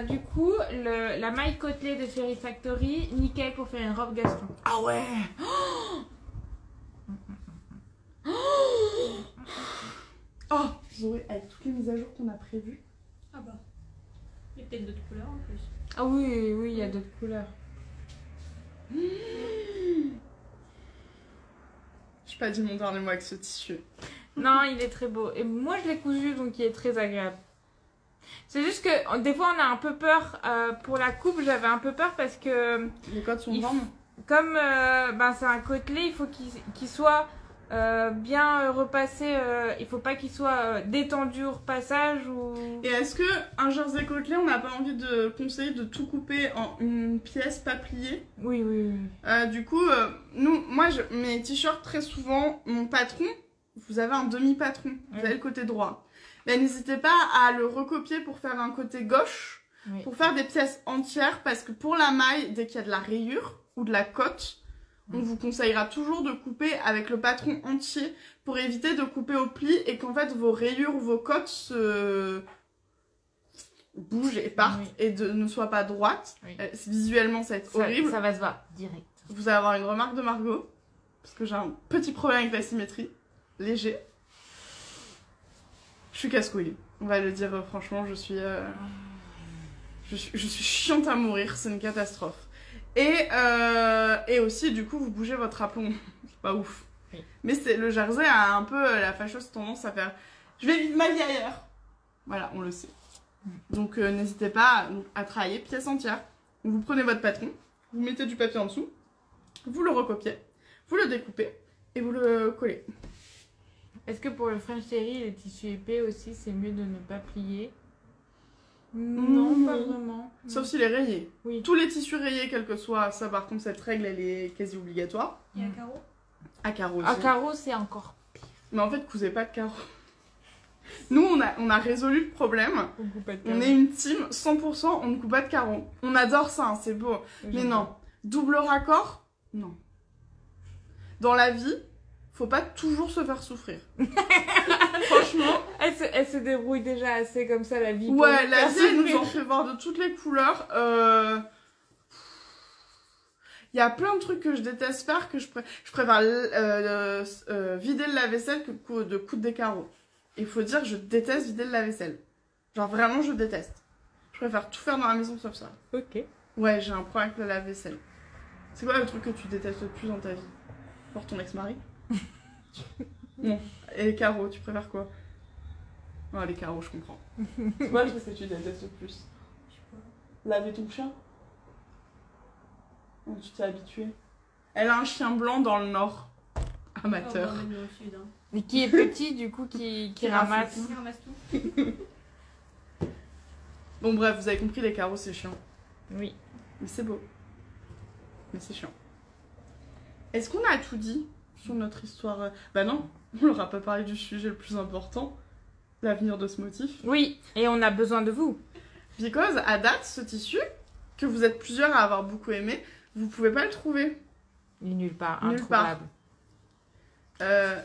Du coup, la maille côtelée de Fairy Factory, nickel pour faire une robe Gaston. Ah ouais. Oh, Zoé, avec toutes les mises à jour qu'on a prévues. Ah bah. Il y a peut-être d'autres couleurs en plus. Ah oui, oui, il y a d'autres couleurs. J'ai pas dit mon dernier mot avec ce tissu. Non, il est très beau. Et moi, je l'ai cousu, donc il est très agréable. C'est juste que des fois, on a un peu peur. Pour la coupe, j'avais un peu peur parce que... Les codes sont grandes. Comme c'est un côtelé, il faut qu'il soit bien repassé. Il faut pas qu'il soit détendu au repassage. Ou... Et est-ce que un jersey côtelé, on n'a pas envie de conseiller de tout couper en une pièce pas pliée? Oui, oui, oui. Du coup, moi, mes t-shirts, très souvent, mon patron, vous avez un demi-patron, vous avez le côté droit. Mais n'hésitez pas à le recopier pour faire un côté gauche, pour faire des pièces entières, parce que pour la maille, dès qu'il y a de la rayure ou de la cote, On vous conseillera toujours de couper avec le patron entier pour éviter de couper au pli et qu'en fait vos rayures ou vos côtes se bougent et partent et ne soient pas droites. Oui. Visuellement, ça va être horrible. Ça va se voir direct. Vous allez avoir une remarque de Margot parce que j'ai un petit problème avec la symétrie. Léger. Je suis casse-couille. On va le dire franchement, je suis chiante à mourir, c'est une catastrophe. Et aussi, du coup, vous bougez votre aplomb. C'est pas ouf. Oui. Mais le jersey a un peu la fâcheuse tendance à faire « Je vais vivre ma vie ailleurs ». Voilà, on le sait. Donc, n'hésitez pas à travailler pièce entière. Vous prenez votre patron, vous mettez du papier en dessous, vous le recopiez, vous le découpez et vous le collez. Est-ce que pour le French Terry, les tissus épais aussi, c'est mieux de ne pas plier? Non, pas vraiment. Sauf s'il est rayé. Oui. Tous les tissus rayés, quel que soit, ça par contre, cette règle, elle est quasi obligatoire. Et à carreaux? À carreaux aussi. À carreaux, c'est encore pire. Mais en fait, cousez pas de carreaux. Nous, on a résolu le problème. On coupe pas de carreaux. On est une team 100%, on ne coupe pas de carreaux. On adore ça, hein, c'est beau. Mais non, double raccord, non. Dans la vie, faut pas toujours se faire souffrir. Franchement. Elle se débrouille déjà assez comme ça, la vie. Ouais, la vie, elle nous en fait voir de toutes les couleurs. Il y a plein de trucs que je déteste faire, que je préfère vider le lave-vaisselle que de coudre des carreaux. Il faut dire, je déteste vider le lave-vaisselle. Genre vraiment, je déteste. Je préfère tout faire dans la maison sauf ça. Ok. Ouais, j'ai un problème avec le lave-vaisselle. C'est quoi le truc que tu détestes le plus dans ta vie? Pour ton ex-mari? Bon. Et les carreaux, tu préfères quoi? Oh, les carreaux, je comprends. Moi, je sais que tu détestes le plus. Je sais pas. Laver ton chien? Oh, tu t'es habituée. Elle a un chien blanc dans le nord. Amateur. Oh, bah, au sud, hein. Mais qui est petit, du coup, qui ramasse. Qui ramasse tout. Bon, bref, vous avez compris, les carreaux, c'est chiant. Oui. Mais c'est beau. Mais c'est chiant. Est-ce qu'on a tout dit sur notre histoire? Bah non, on leur a pas parlé du sujet le plus important, l'avenir de ce motif. Oui, et on a besoin de vous. Because, à date, ce tissu, que vous êtes plusieurs à avoir beaucoup aimé, vous pouvez pas le trouver. Il est nulle part, Nulle introuvable.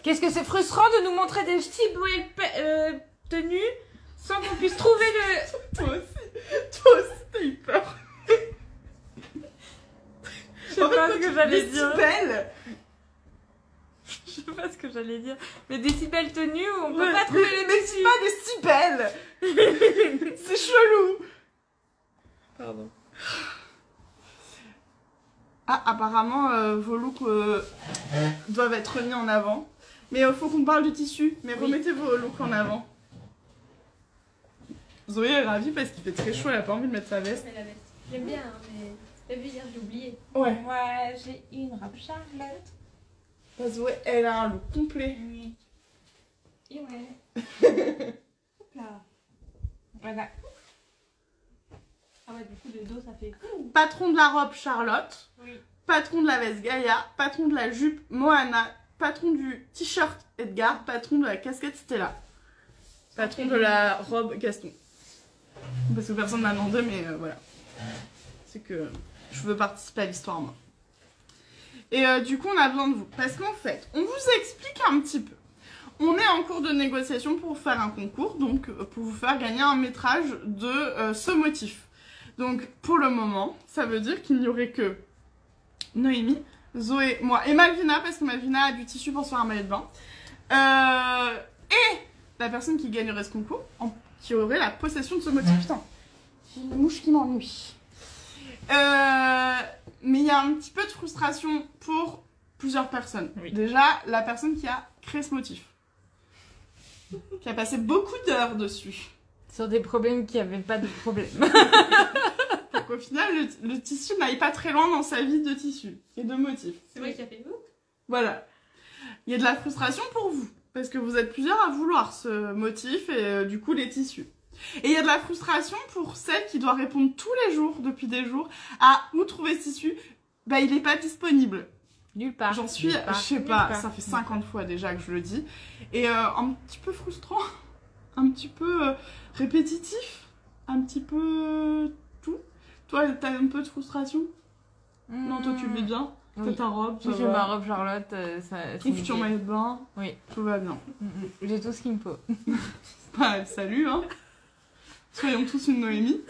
Qu'est-ce que c'est frustrant de nous montrer des silhouettes tenues sans qu'on puisse trouver le... Toi aussi, t'as eu peur. Je sais pas ce que j'allais dire. Belle. Je sais pas ce que j'allais dire. Mais des si belles tenues où on peut pas trouver le mais tissu. c'est pas des si belles. C'est chelou. Pardon. Ah, apparemment, vos looks doivent être mis en avant. Mais il faut qu'on parle du tissu. Mais remettez vos looks en avant. Zoé est ravie parce qu'il fait très chaud, elle a pas envie de mettre sa veste. Mais la veste. J'aime bien, hein, mais t'as vu hier, j'ai oublié. Ouais. Ouais, j'ai une robe Charlotte. Bah, Zoé, elle a un look complet. Oui. Et ouais. Hop là. Voilà. Ah ouais, du coup, le dos, ça fait... Patron de la robe Charlotte. Oui. Patron de la veste Gaïa. Patron de la jupe Moana. Patron du t-shirt Edgar. Patron de la casquette Stella. Patron de la robe Gaston. Parce que personne m'a demandé, mais voilà. C'est que je veux participer à l'histoire, moi. Et du coup, on a besoin de vous. Parce qu'en fait, on vous explique un petit peu. On est en cours de négociation pour faire un concours, donc pour vous faire gagner un métrage de ce motif. Donc, pour le moment, ça veut dire qu'il n'y aurait que Noémie, Zoé, moi et Malvina, parce que Malvina a du tissu pour se faire un maillot de bain. Et la personne qui gagnerait ce concours, qui aurait la possession de ce motif. Putain, j'ai une mouche qui m'ennuie. Mais il y a un petit peu de frustration pour plusieurs personnes. Oui. Déjà, la personne qui a créé ce motif. Qui a passé beaucoup d'heures dessus. Sur des problèmes qui n'avaient pas de problème. Donc au final, le tissu n'aille pas très loin dans sa vie de tissu et de motif. C'est vrai qu'il a fait vous. Voilà. Il y a de la frustration pour vous. Parce que vous êtes plusieurs à vouloir ce motif et du coup les tissus. Et il y a de la frustration pour celle qui doit répondre tous les jours, depuis des jours, à où trouver ce tissu. Bah il n'est pas disponible. Nulle part. J'en suis, je sais pas, ça fait 50 fois déjà que je le dis. Et un petit peu frustrant, un petit peu répétitif, un petit peu tout. Toi, t'as un peu de frustration? Non, toi tu le vis bien? T'as ta robe, ça J'ai va. ma robe Charlotte. Ton futur maillot de bain. Oui. Tout va bien. J'ai tout ce qu'il me faut. Bah, salut, hein. Soyons tous une Noémie.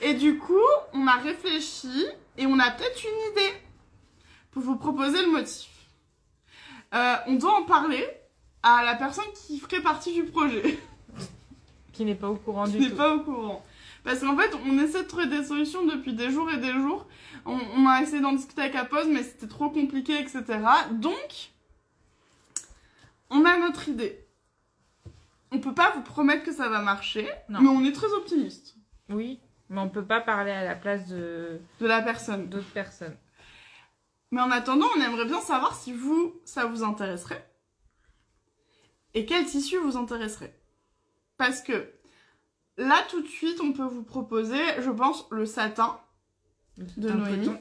Et du coup, on a réfléchi et on a peut-être une idée pour vous proposer le motif. On doit en parler à la personne qui ferait partie du projet. Qui n'est pas au courant Qui du n'est tout. pas au courant. Parce qu'en fait, on essaie de trouver des solutions depuis des jours et des jours. On a essayé d'en discuter avec la pause, mais c'était trop compliqué, etc. Donc, on a notre idée. On peut pas vous promettre que ça va marcher, Non. mais on est très optimiste Oui, mais on peut pas parler à la place de de la personne. d'autres personnes. Mais en attendant, on aimerait bien savoir si vous, ça vous intéresserait. Et quel tissu vous intéresserait. Parce que là, tout de suite, on peut vous proposer, je pense, le satin de Un Noémie coton.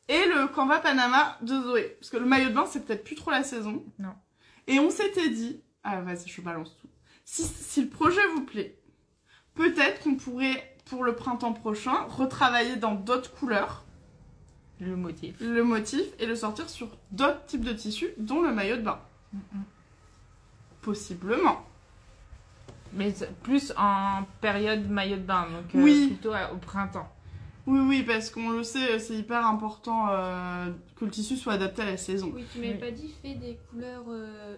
et le Canva Panama de Zoé. Parce que le maillot de bain, c'est peut-être plus trop la saison. Non. Et on s'était dit, ah vas-y, je balance tout. Si le projet vous plaît, peut-être qu'on pourrait, pour le printemps prochain, retravailler dans d'autres couleurs Le motif. le motif et le sortir sur d'autres types de tissus, dont le maillot de bain. Possiblement. Mais plus en période maillot de bain, donc Oui. plutôt au printemps. Oui, parce qu'on le sait, c'est hyper important que le tissu soit adapté à la saison. Oui, tu m'avais Oui. pas dit, fais des couleurs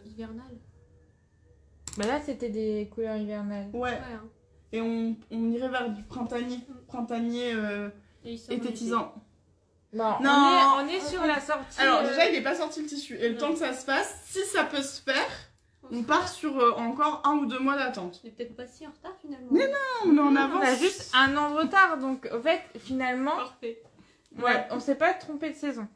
hivernales. Bah là, c'était des couleurs hivernales. Ouais, Ouais, hein. et on irait vers du printanier Et ils sont et tétisant. Bon, Non. on est sur la sortie. Alors déjà, il n'est pas sorti le tissu. Et le temps que ça se passe, si ça peut se faire, on part sur encore 1 ou 2 mois d'attente. On est peut-être pas si en retard finalement. Mais On est en on avance. a juste un an de retard, donc au fait, finalement, Parfait. ouais, on s'est pas trompé de saison.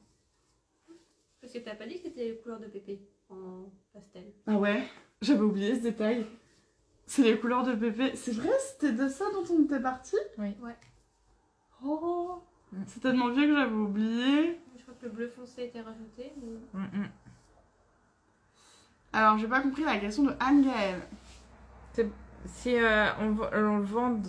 Parce que t'as pas dit que c'était les couleurs de Pépé en pastel. Ah ouais, j'avais oublié ce détail. C'est les couleurs de Pépé. C'est vrai, c'était de ça dont on était parti? Oui. Ouais. Oh, c'est tellement vieux que j'avais oublié. Je crois que le bleu foncé était rajouté. Mais... Alors, j'ai pas compris la question de Anne-Gaëlle. Si on le vend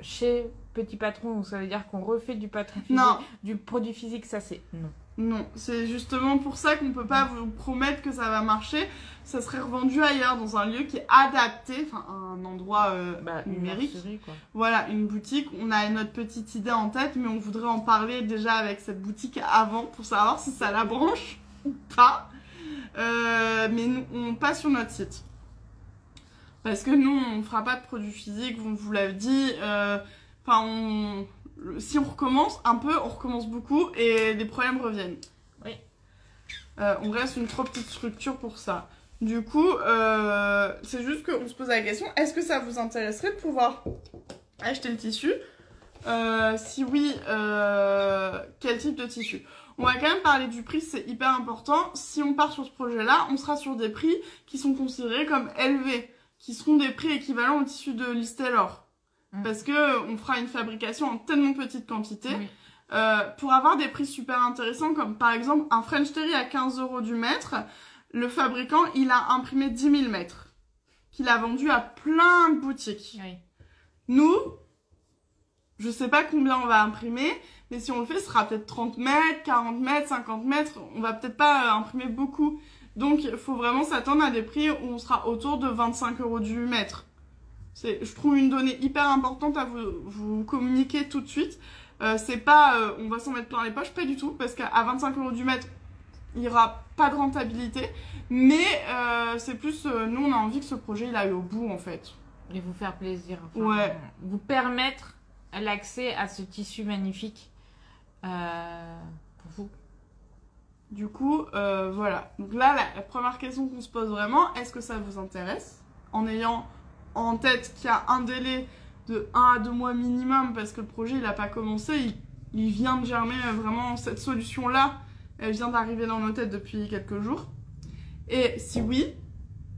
chez Petit Patron, ça veut dire qu'on refait du patron physique, Non, du produit physique, ça c'est non. non, c'est justement pour ça qu'on peut pas vous promettre que ça va marcher. Ça serait revendu ailleurs, dans un lieu qui est adapté, enfin un endroit Une numérique. mercerie, quoi. Voilà, une boutique. On a notre petite idée en tête, mais on voudrait en parler déjà avec cette boutique avant pour savoir si ça la branche ou pas. Mais nous, on passe sur notre site. Parce que nous, on fera pas de produits physiques, on vous l'a dit. Si on recommence un peu, on recommence beaucoup et les problèmes reviennent. Oui. On reste une trop petite structure pour ça. Du coup, c'est juste qu'on se pose la question, est-ce que ça vous intéresserait de pouvoir acheter le tissu? Si oui, quel type de tissu? On va quand même parler du prix, c'est hyper important. Si on part sur ce projet-là, on sera sur des prix qui sont considérés comme élevés, qui seront des prix équivalents au tissu de Listelor. Parce que on fera une fabrication en tellement petite quantité. Oui. Pour avoir des prix super intéressants, comme par exemple un French Terry à 15 € du mètre, le fabricant, il a imprimé 10 000 mètres, qu'il a vendu à plein de boutiques. Oui. Nous, je sais pas combien on va imprimer, mais si on le fait, ce sera peut-être 30 mètres, 40 mètres, 50 mètres, on va peut-être pas imprimer beaucoup. Donc, il faut vraiment s'attendre à des prix où on sera autour de 25 € du mètre. Je trouve une donnée hyper importante à vous communiquer tout de suite. C'est pas on va s'en mettre plein les poches, pas du tout, parce qu'à 25 € du mètre, il n'y aura pas de rentabilité. Mais c'est plus, nous on a envie que ce projet il aille au bout en fait. Et vous faire plaisir. Enfin, Ouais. Vous permettre l'accès à ce tissu magnifique pour vous. Du coup, voilà. Donc là, la première question qu'on se pose vraiment, est-ce que ça vous intéresse? En ayant en tête qu'il y a un délai de 1 à 2 mois minimum, parce que le projet, il n'a pas commencé, il vient de germer vraiment cette solution-là. Elle vient d'arriver dans nos têtes depuis quelques jours. Et si oui,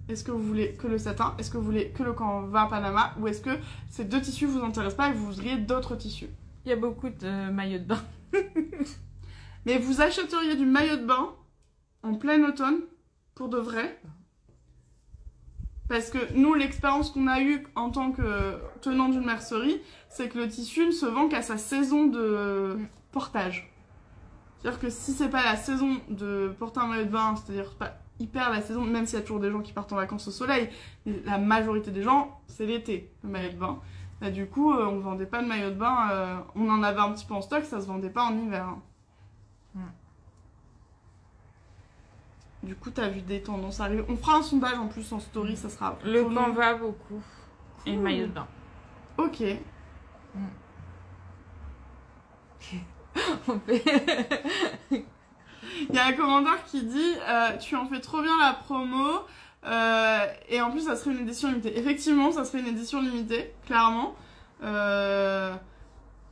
est-ce que vous voulez que le satin? Est-ce que vous voulez que le Canva Panama? Ou est-ce que ces deux tissus vous intéressent pas et vous voudriez d'autres tissus? Il y a beaucoup de maillots de bain. Mais vous achèteriez du maillot de bain en plein automne, pour de vrai? Parce que nous, l'expérience qu'on a eue en tant que tenant d'une mercerie, c'est que le tissu ne se vend qu'à sa saison de portage. C'est-à-dire que si c'est pas la saison de porter un maillot de bain, c'est-à-dire pas hyper la saison, même s'il y a toujours des gens qui partent en vacances au soleil, la majorité des gens, c'est l'été, le maillot de bain. Bah, du coup, on vendait pas de maillot de bain, on en avait un petit peu en stock, ça se vendait pas en hiver. Hein. Du coup, t'as vu des tendances arriver. On fera un sondage en plus en story, ça sera... Le Canva beaucoup. Et le maillot de bain. Ok. On fait... Il y a un commentaire qui dit tu en fais trop bien la promo et en plus ça serait une édition limitée. Effectivement, ça serait une édition limitée, clairement.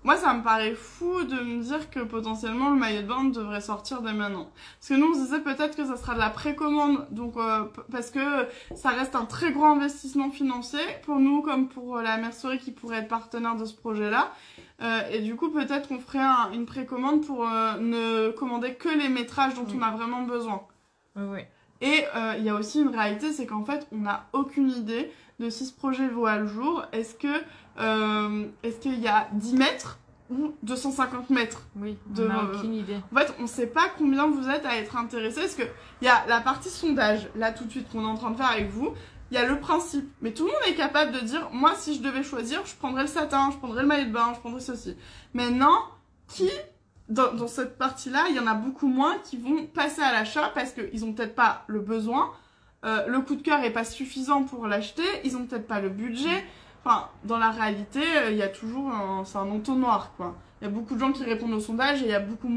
Moi, ça me paraît fou de me dire que potentiellement le maillot de bain devrait sortir dès maintenant. Parce que nous, on se disait peut-être que ça sera de la précommande, donc parce que ça reste un très grand investissement financier pour nous comme pour la mercerie qui pourrait être partenaire de ce projet-là. Et du coup, peut-être qu'on ferait une précommande pour ne commander que les métrages dont on a vraiment besoin. Oui. Et il y a aussi une réalité, c'est qu'en fait, on n'a aucune idée de si ce projet voit le jour. Est-ce qu'il y a 10 mètres ou 250 mètres? Oui, on n'a aucune idée. En fait, on ne sait pas combien vous êtes à être intéressés. Parce qu'il y a la partie sondage, là tout de suite, qu'on est en train de faire avec vous. Il y a le principe. Mais tout le monde est capable de dire, moi, si je devais choisir, je prendrais le satin, je prendrais le maillot de bain, je prendrais ceci. Maintenant, dans cette partie-là, il y en a beaucoup moins qui vont passer à l'achat parce qu'ils n'ont peut-être pas le besoin. Le coup de cœur n'est pas suffisant pour l'acheter. Ils n'ont peut-être pas le budget. Enfin, dans la réalité, il y a toujours c'est un entonnoir, quoi. Il y a beaucoup de gens qui répondent au sondage et il y a beaucoup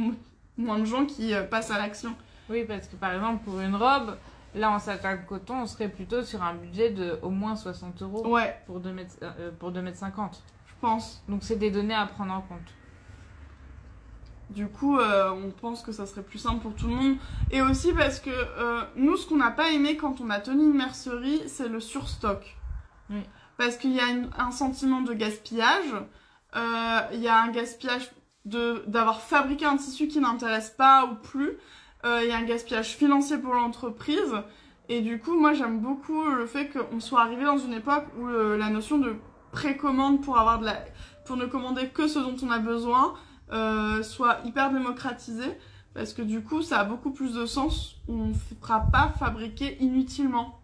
moins de gens qui passent à l'action. Oui, parce que par exemple, pour une robe, là en satin coton, on serait plutôt sur un budget de au moins 60 € ouais. Pour 2,50 m. Je pense. Donc c'est des données à prendre en compte. Du coup, on pense que ça serait plus simple pour tout le monde. Et aussi parce que nous, ce qu'on n'a pas aimé quand on a tenu une mercerie, c'est le surstock. Oui. Parce qu'il y a un sentiment de gaspillage. Il y a un gaspillage d'avoir fabriqué un tissu qui n'intéresse pas ou plus. Il y a un gaspillage financier pour l'entreprise. Et du coup, moi, j'aime beaucoup le fait qu'on soit arrivé dans une époque où la notion de précommande pour ne commander que ce dont on a besoin soit hyper démocratisée. Parce que du coup, ça a beaucoup plus de sens. On ne fera pas fabriquer inutilement.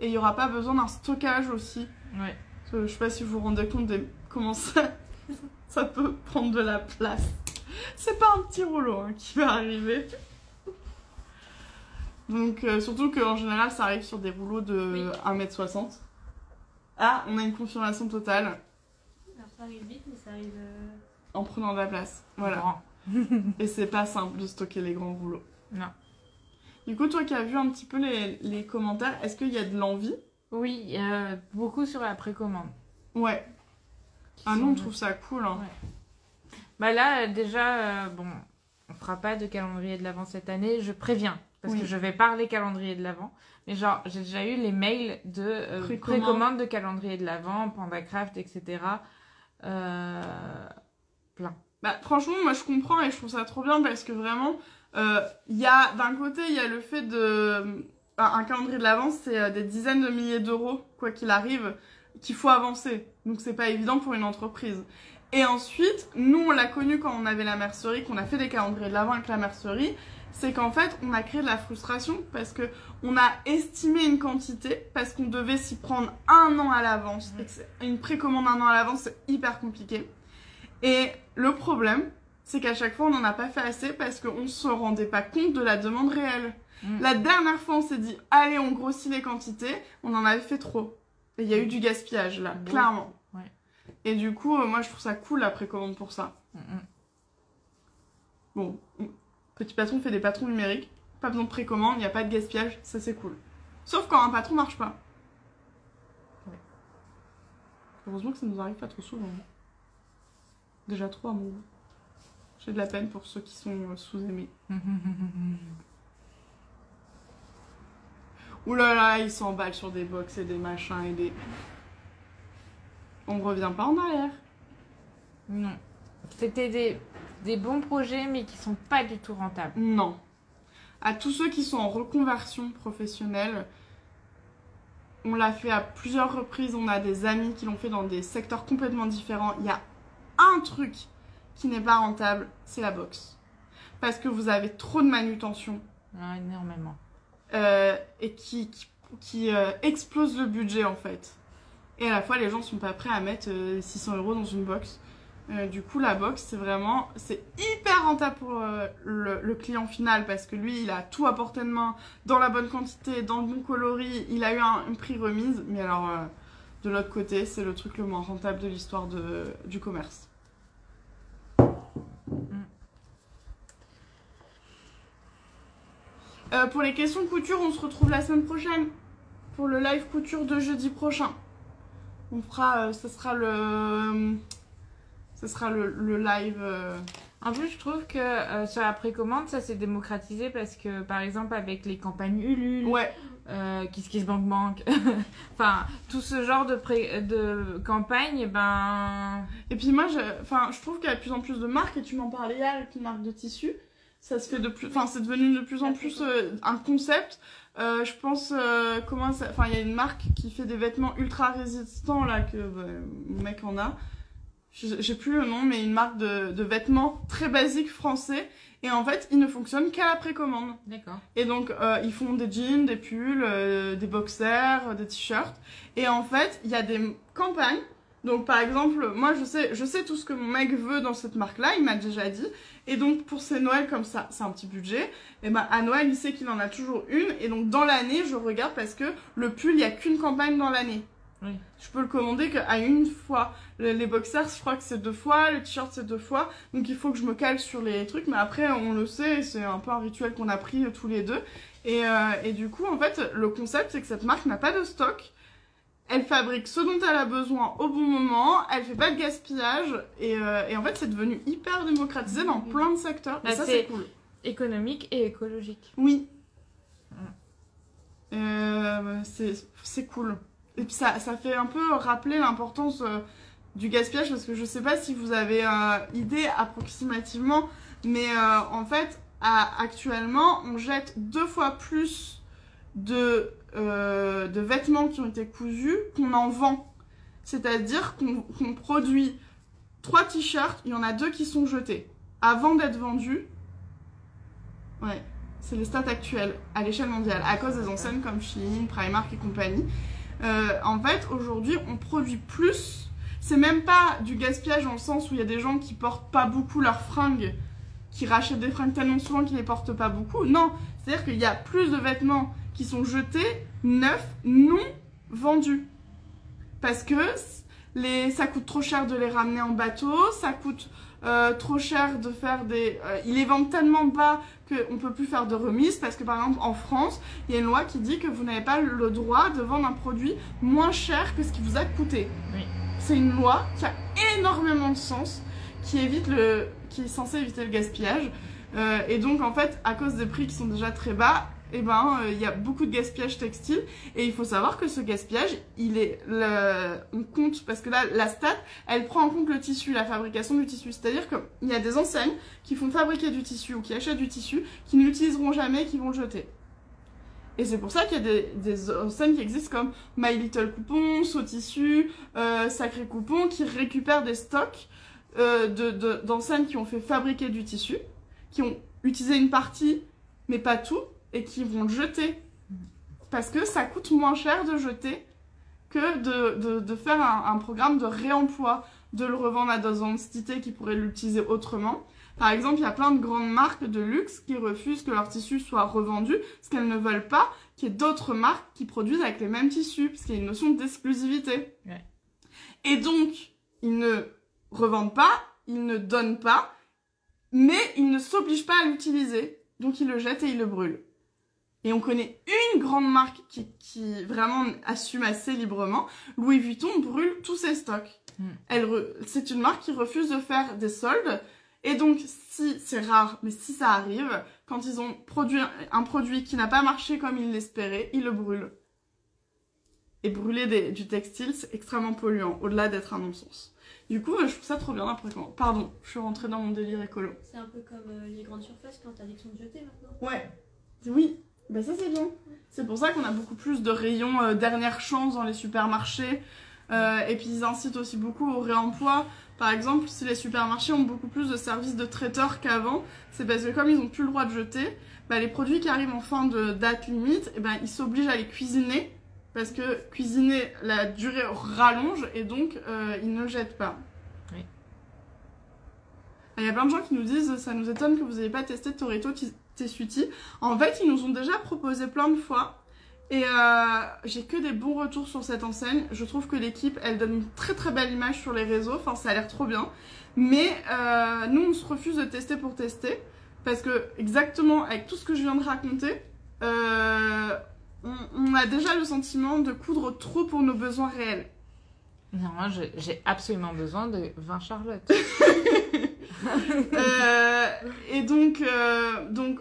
Et il n'y aura pas besoin d'un stockage aussi. Ouais. Je ne sais pas si vous vous rendez compte de comment ça peut prendre de la place. C'est pas un petit rouleau qui va arriver. Donc, surtout qu'en général, ça arrive sur des rouleaux de 1,60 m. Ah, on a une confirmation totale. Alors ça arrive vite, mais ça arrive... En prenant de la place. Voilà. Et c'est pas simple de stocker les grands rouleaux. Non. Du coup, toi qui as vu un petit peu les commentaires, est-ce qu'il y a de l'envie? Oui, beaucoup sur la précommande. Ouais. Nous, on trouve ça cool. Hein. Ouais. Bah là, déjà, bon, on fera pas de calendrier de l'Avent cette année, je préviens. Parce que je vais parler calendrier de l'Avent. Mais genre, j'ai déjà eu les mails de précommande de calendrier de l'Avent, Pandacraft, etc. Plein. Bah, franchement, moi, je comprends et je trouve ça trop bien parce que vraiment, d'un côté, il y a le fait de... Un calendrier de l'Avent, c'est des dizaines de milliers d'euros, quoi qu'il arrive, qu'il faut avancer. Donc, c'est pas évident pour une entreprise. Et ensuite, nous, on l'a connu quand on avait la mercerie, qu'on a fait des calendriers de l'Avent avec la mercerie. C'est qu'en fait, on a créé de la frustration parce que on a estimé une quantité parce qu'on devait s'y prendre 1 an à l'avance. Une précommande 1 an à l'avance, c'est hyper compliqué. Et le problème, c'est qu'à chaque fois, on n'en a pas fait assez parce qu'on ne se rendait pas compte de la demande réelle. La dernière fois, on s'est dit, allez, on grossit les quantités, on en avait fait trop. Et il y a eu du gaspillage, là, clairement. Ouais. Et du coup, moi, je trouve ça cool, la précommande, pour ça. Bon, Petit Patron fait des patrons numériques, pas besoin de précommande, il n'y a pas de gaspillage, ça, c'est cool. Sauf quand un patron marche pas. Ouais. Heureusement que ça nous arrive pas trop souvent. Déjà trop à mon goût. J'ai de la peine pour ceux qui sont sous-aimés. Ouh là là, ils s'emballent sur des box et des machins et des... On revient pas en arrière. Non. C'était des bons projets, mais qui sont pas du tout rentables. Non. À tous ceux qui sont en reconversion professionnelle, on l'a fait à plusieurs reprises. On a des amis qui l'ont fait dans des secteurs complètement différents. Il y a un truc qui n'est pas rentable, c'est la box. parce que vous avez trop de manutention. Ah, énormément. Et qui explose le budget en fait. Et à la fois les gens sont pas prêts à mettre 600 € dans une box. Du coup la box c'est hyper rentable pour le client final parce que lui il a tout à portée de main, dans la bonne quantité, dans le bon coloris, il a eu un prix remise. Mais alors de l'autre côté c'est le truc le moins rentable de l'histoire du commerce. Pour les questions couture, on se retrouve la semaine prochaine pour le live couture de jeudi prochain. On fera, ce sera le live. En plus, je trouve que sur la précommande, ça s'est démocratisé parce que, par exemple, avec les campagnes Ulule, Ouais. KissKissBankBank, enfin, tout ce genre de campagne, ben... Et puis moi, je trouve qu'il y a de plus en plus de marques, et tu m'en parlais hier avec une marque de tissu. Ça se fait c'est devenu de plus en plus un concept. Je pense, il y a une marque qui fait des vêtements ultra résistants, là, que mon mec en a. J'ai plus le nom, mais une marque de vêtements très basiques français. Et en fait, ils ne fonctionnent qu'à la précommande. D'accord. Et donc, ils font des jeans, des pulls, des boxers, des t-shirts. Et en fait, il y a des campagnes. Donc, par exemple, moi, je sais tout ce que mon mec veut dans cette marque-là. Il m'a déjà dit. Et donc, pour ces Noëls comme ça, c'est un petit budget. Et ben, à Noël, il sait qu'il en a toujours une. Et donc, dans l'année, je regarde parce que le pull, il n'y a qu'une campagne dans l'année. Oui. Je peux le commander qu'à une fois. Les boxers, je crois que c'est 2 fois. Le t-shirt, c'est 2 fois. Donc, il faut que je me cale sur les trucs. Mais après, on le sait, c'est un peu un rituel qu'on a pris tous les deux. Et du coup, en fait, le concept, c'est que cette marque n'a pas de stock. Elle fabrique ce dont elle a besoin au bon moment, elle fait pas de gaspillage, et en fait c'est devenu hyper démocratisé dans plein de secteurs, et Bah, ça c'est cool. Économique et écologique. Oui. C'est cool. Et puis ça fait un peu rappeler l'importance du gaspillage, parce que je sais pas si vous avez idée approximativement, mais en fait, actuellement, on jette 2 fois plus de vêtements qui ont été cousus qu'on en vend. C'est-à-dire qu'on produit 3 t-shirts, il y en a 2 qui sont jetés. Avant d'être vendus, ouais, c'est les stats actuelles à l'échelle mondiale, à cause des enseignes comme Shein, Primark et compagnie. En fait, aujourd'hui, on produit plus. C'est même pas du gaspillage dans le sens où il y a des gens qui portent pas beaucoup leurs fringues, qui rachètent des fringues tellement souvent qu'ils les portent pas beaucoup. Non, c'est-à-dire qu'il y a plus de vêtements qui sont jetés, neufs, non vendus. Parce que ça coûte trop cher de les ramener en bateau, ça coûte trop cher de faire des... ils les vendent tellement bas qu'on ne peut plus faire de remises, parce que par exemple en France, il y a une loi qui dit que vous n'avez pas le droit de vendre un produit moins cher que ce qui vous a coûté. Oui. C'est une loi qui a énormément de sens, qui est censée éviter le gaspillage. Et donc en fait, à cause des prix qui sont déjà très bas, il y a beaucoup de gaspillage textile, et il faut savoir que ce gaspillage, on compte, parce que là, la stat, elle prend en compte le tissu, la fabrication du tissu. C'est-à-dire qu'il y a des enseignes qui font fabriquer du tissu ou qui achètent du tissu, qui n'utiliseront jamais et qui vont le jeter. Et c'est pour ça qu'il y a des enseignes qui existent comme My Little Coupon, So Tissu, Sacré Coupon, qui récupèrent des stocks d'enseignes qui ont fait fabriquer du tissu, qui ont utilisé une partie, mais pas tout, et qui vont le jeter. Parce que ça coûte moins cher de jeter que de faire un programme de réemploi, de le revendre à d'autres entités qui pourraient l'utiliser autrement. Par exemple, il y a plein de grandes marques de luxe qui refusent que leur tissu soit revendu, parce qu'elles ne veulent pas qu'il y ait d'autres marques qui produisent avec les mêmes tissus, parce qu'il y a une notion d'exclusivité. Ouais. Et donc, ils ne revendent pas, ils ne donnent pas, mais ils ne s'obligent pas à l'utiliser. Donc, ils le jettent et ils le brûlent. Et on connaît une grande marque qui vraiment assume assez librement. Louis Vuitton brûle tous ses stocks. C'est une marque qui refuse de faire des soldes. Et donc, si c'est rare, mais si ça arrive, quand ils ont produit un produit qui n'a pas marché comme ils l'espéraient, ils le brûlent. Et brûler du textile, c'est extrêmement polluant, au-delà d'être un non-sens. Du coup, je trouve ça trop bien après. Pardon, je suis rentrée dans mon délire écolo. C'est un peu comme les grandes surfaces qui ont interdiction de jeter maintenant. Ouais, oui. Ben ça c'est bien. C'est pour ça qu'on a beaucoup plus de rayons dernière chance dans les supermarchés. Et puis ils incitent aussi beaucoup au réemploi. Par exemple, si les supermarchés ont beaucoup plus de services de traiteurs qu'avant, c'est parce que comme ils n'ont plus le droit de jeter, bah, les produits qui arrivent en fin de date limite, eh ben, ils s'obligent à les cuisiner, parce que cuisiner, la durée rallonge, et donc ils ne jettent pas. Oui. Il y a plein de gens qui nous disent, ça nous étonne que vous n'ayez pas testé Toretto Tessuti. En fait, ils nous ont déjà proposé plein de fois. Et j'ai que des bons retours sur cette enseigne. Je trouve que l'équipe, elle donne une très très belle image sur les réseaux. Enfin, ça a l'air trop bien. Mais nous, on se refuse de tester pour tester. Parce que, exactement, avec tout ce que je viens de raconter, on a déjà le sentiment de coudre trop pour nos besoins réels. Non, j'ai absolument besoin de vin Charlotte. Et donc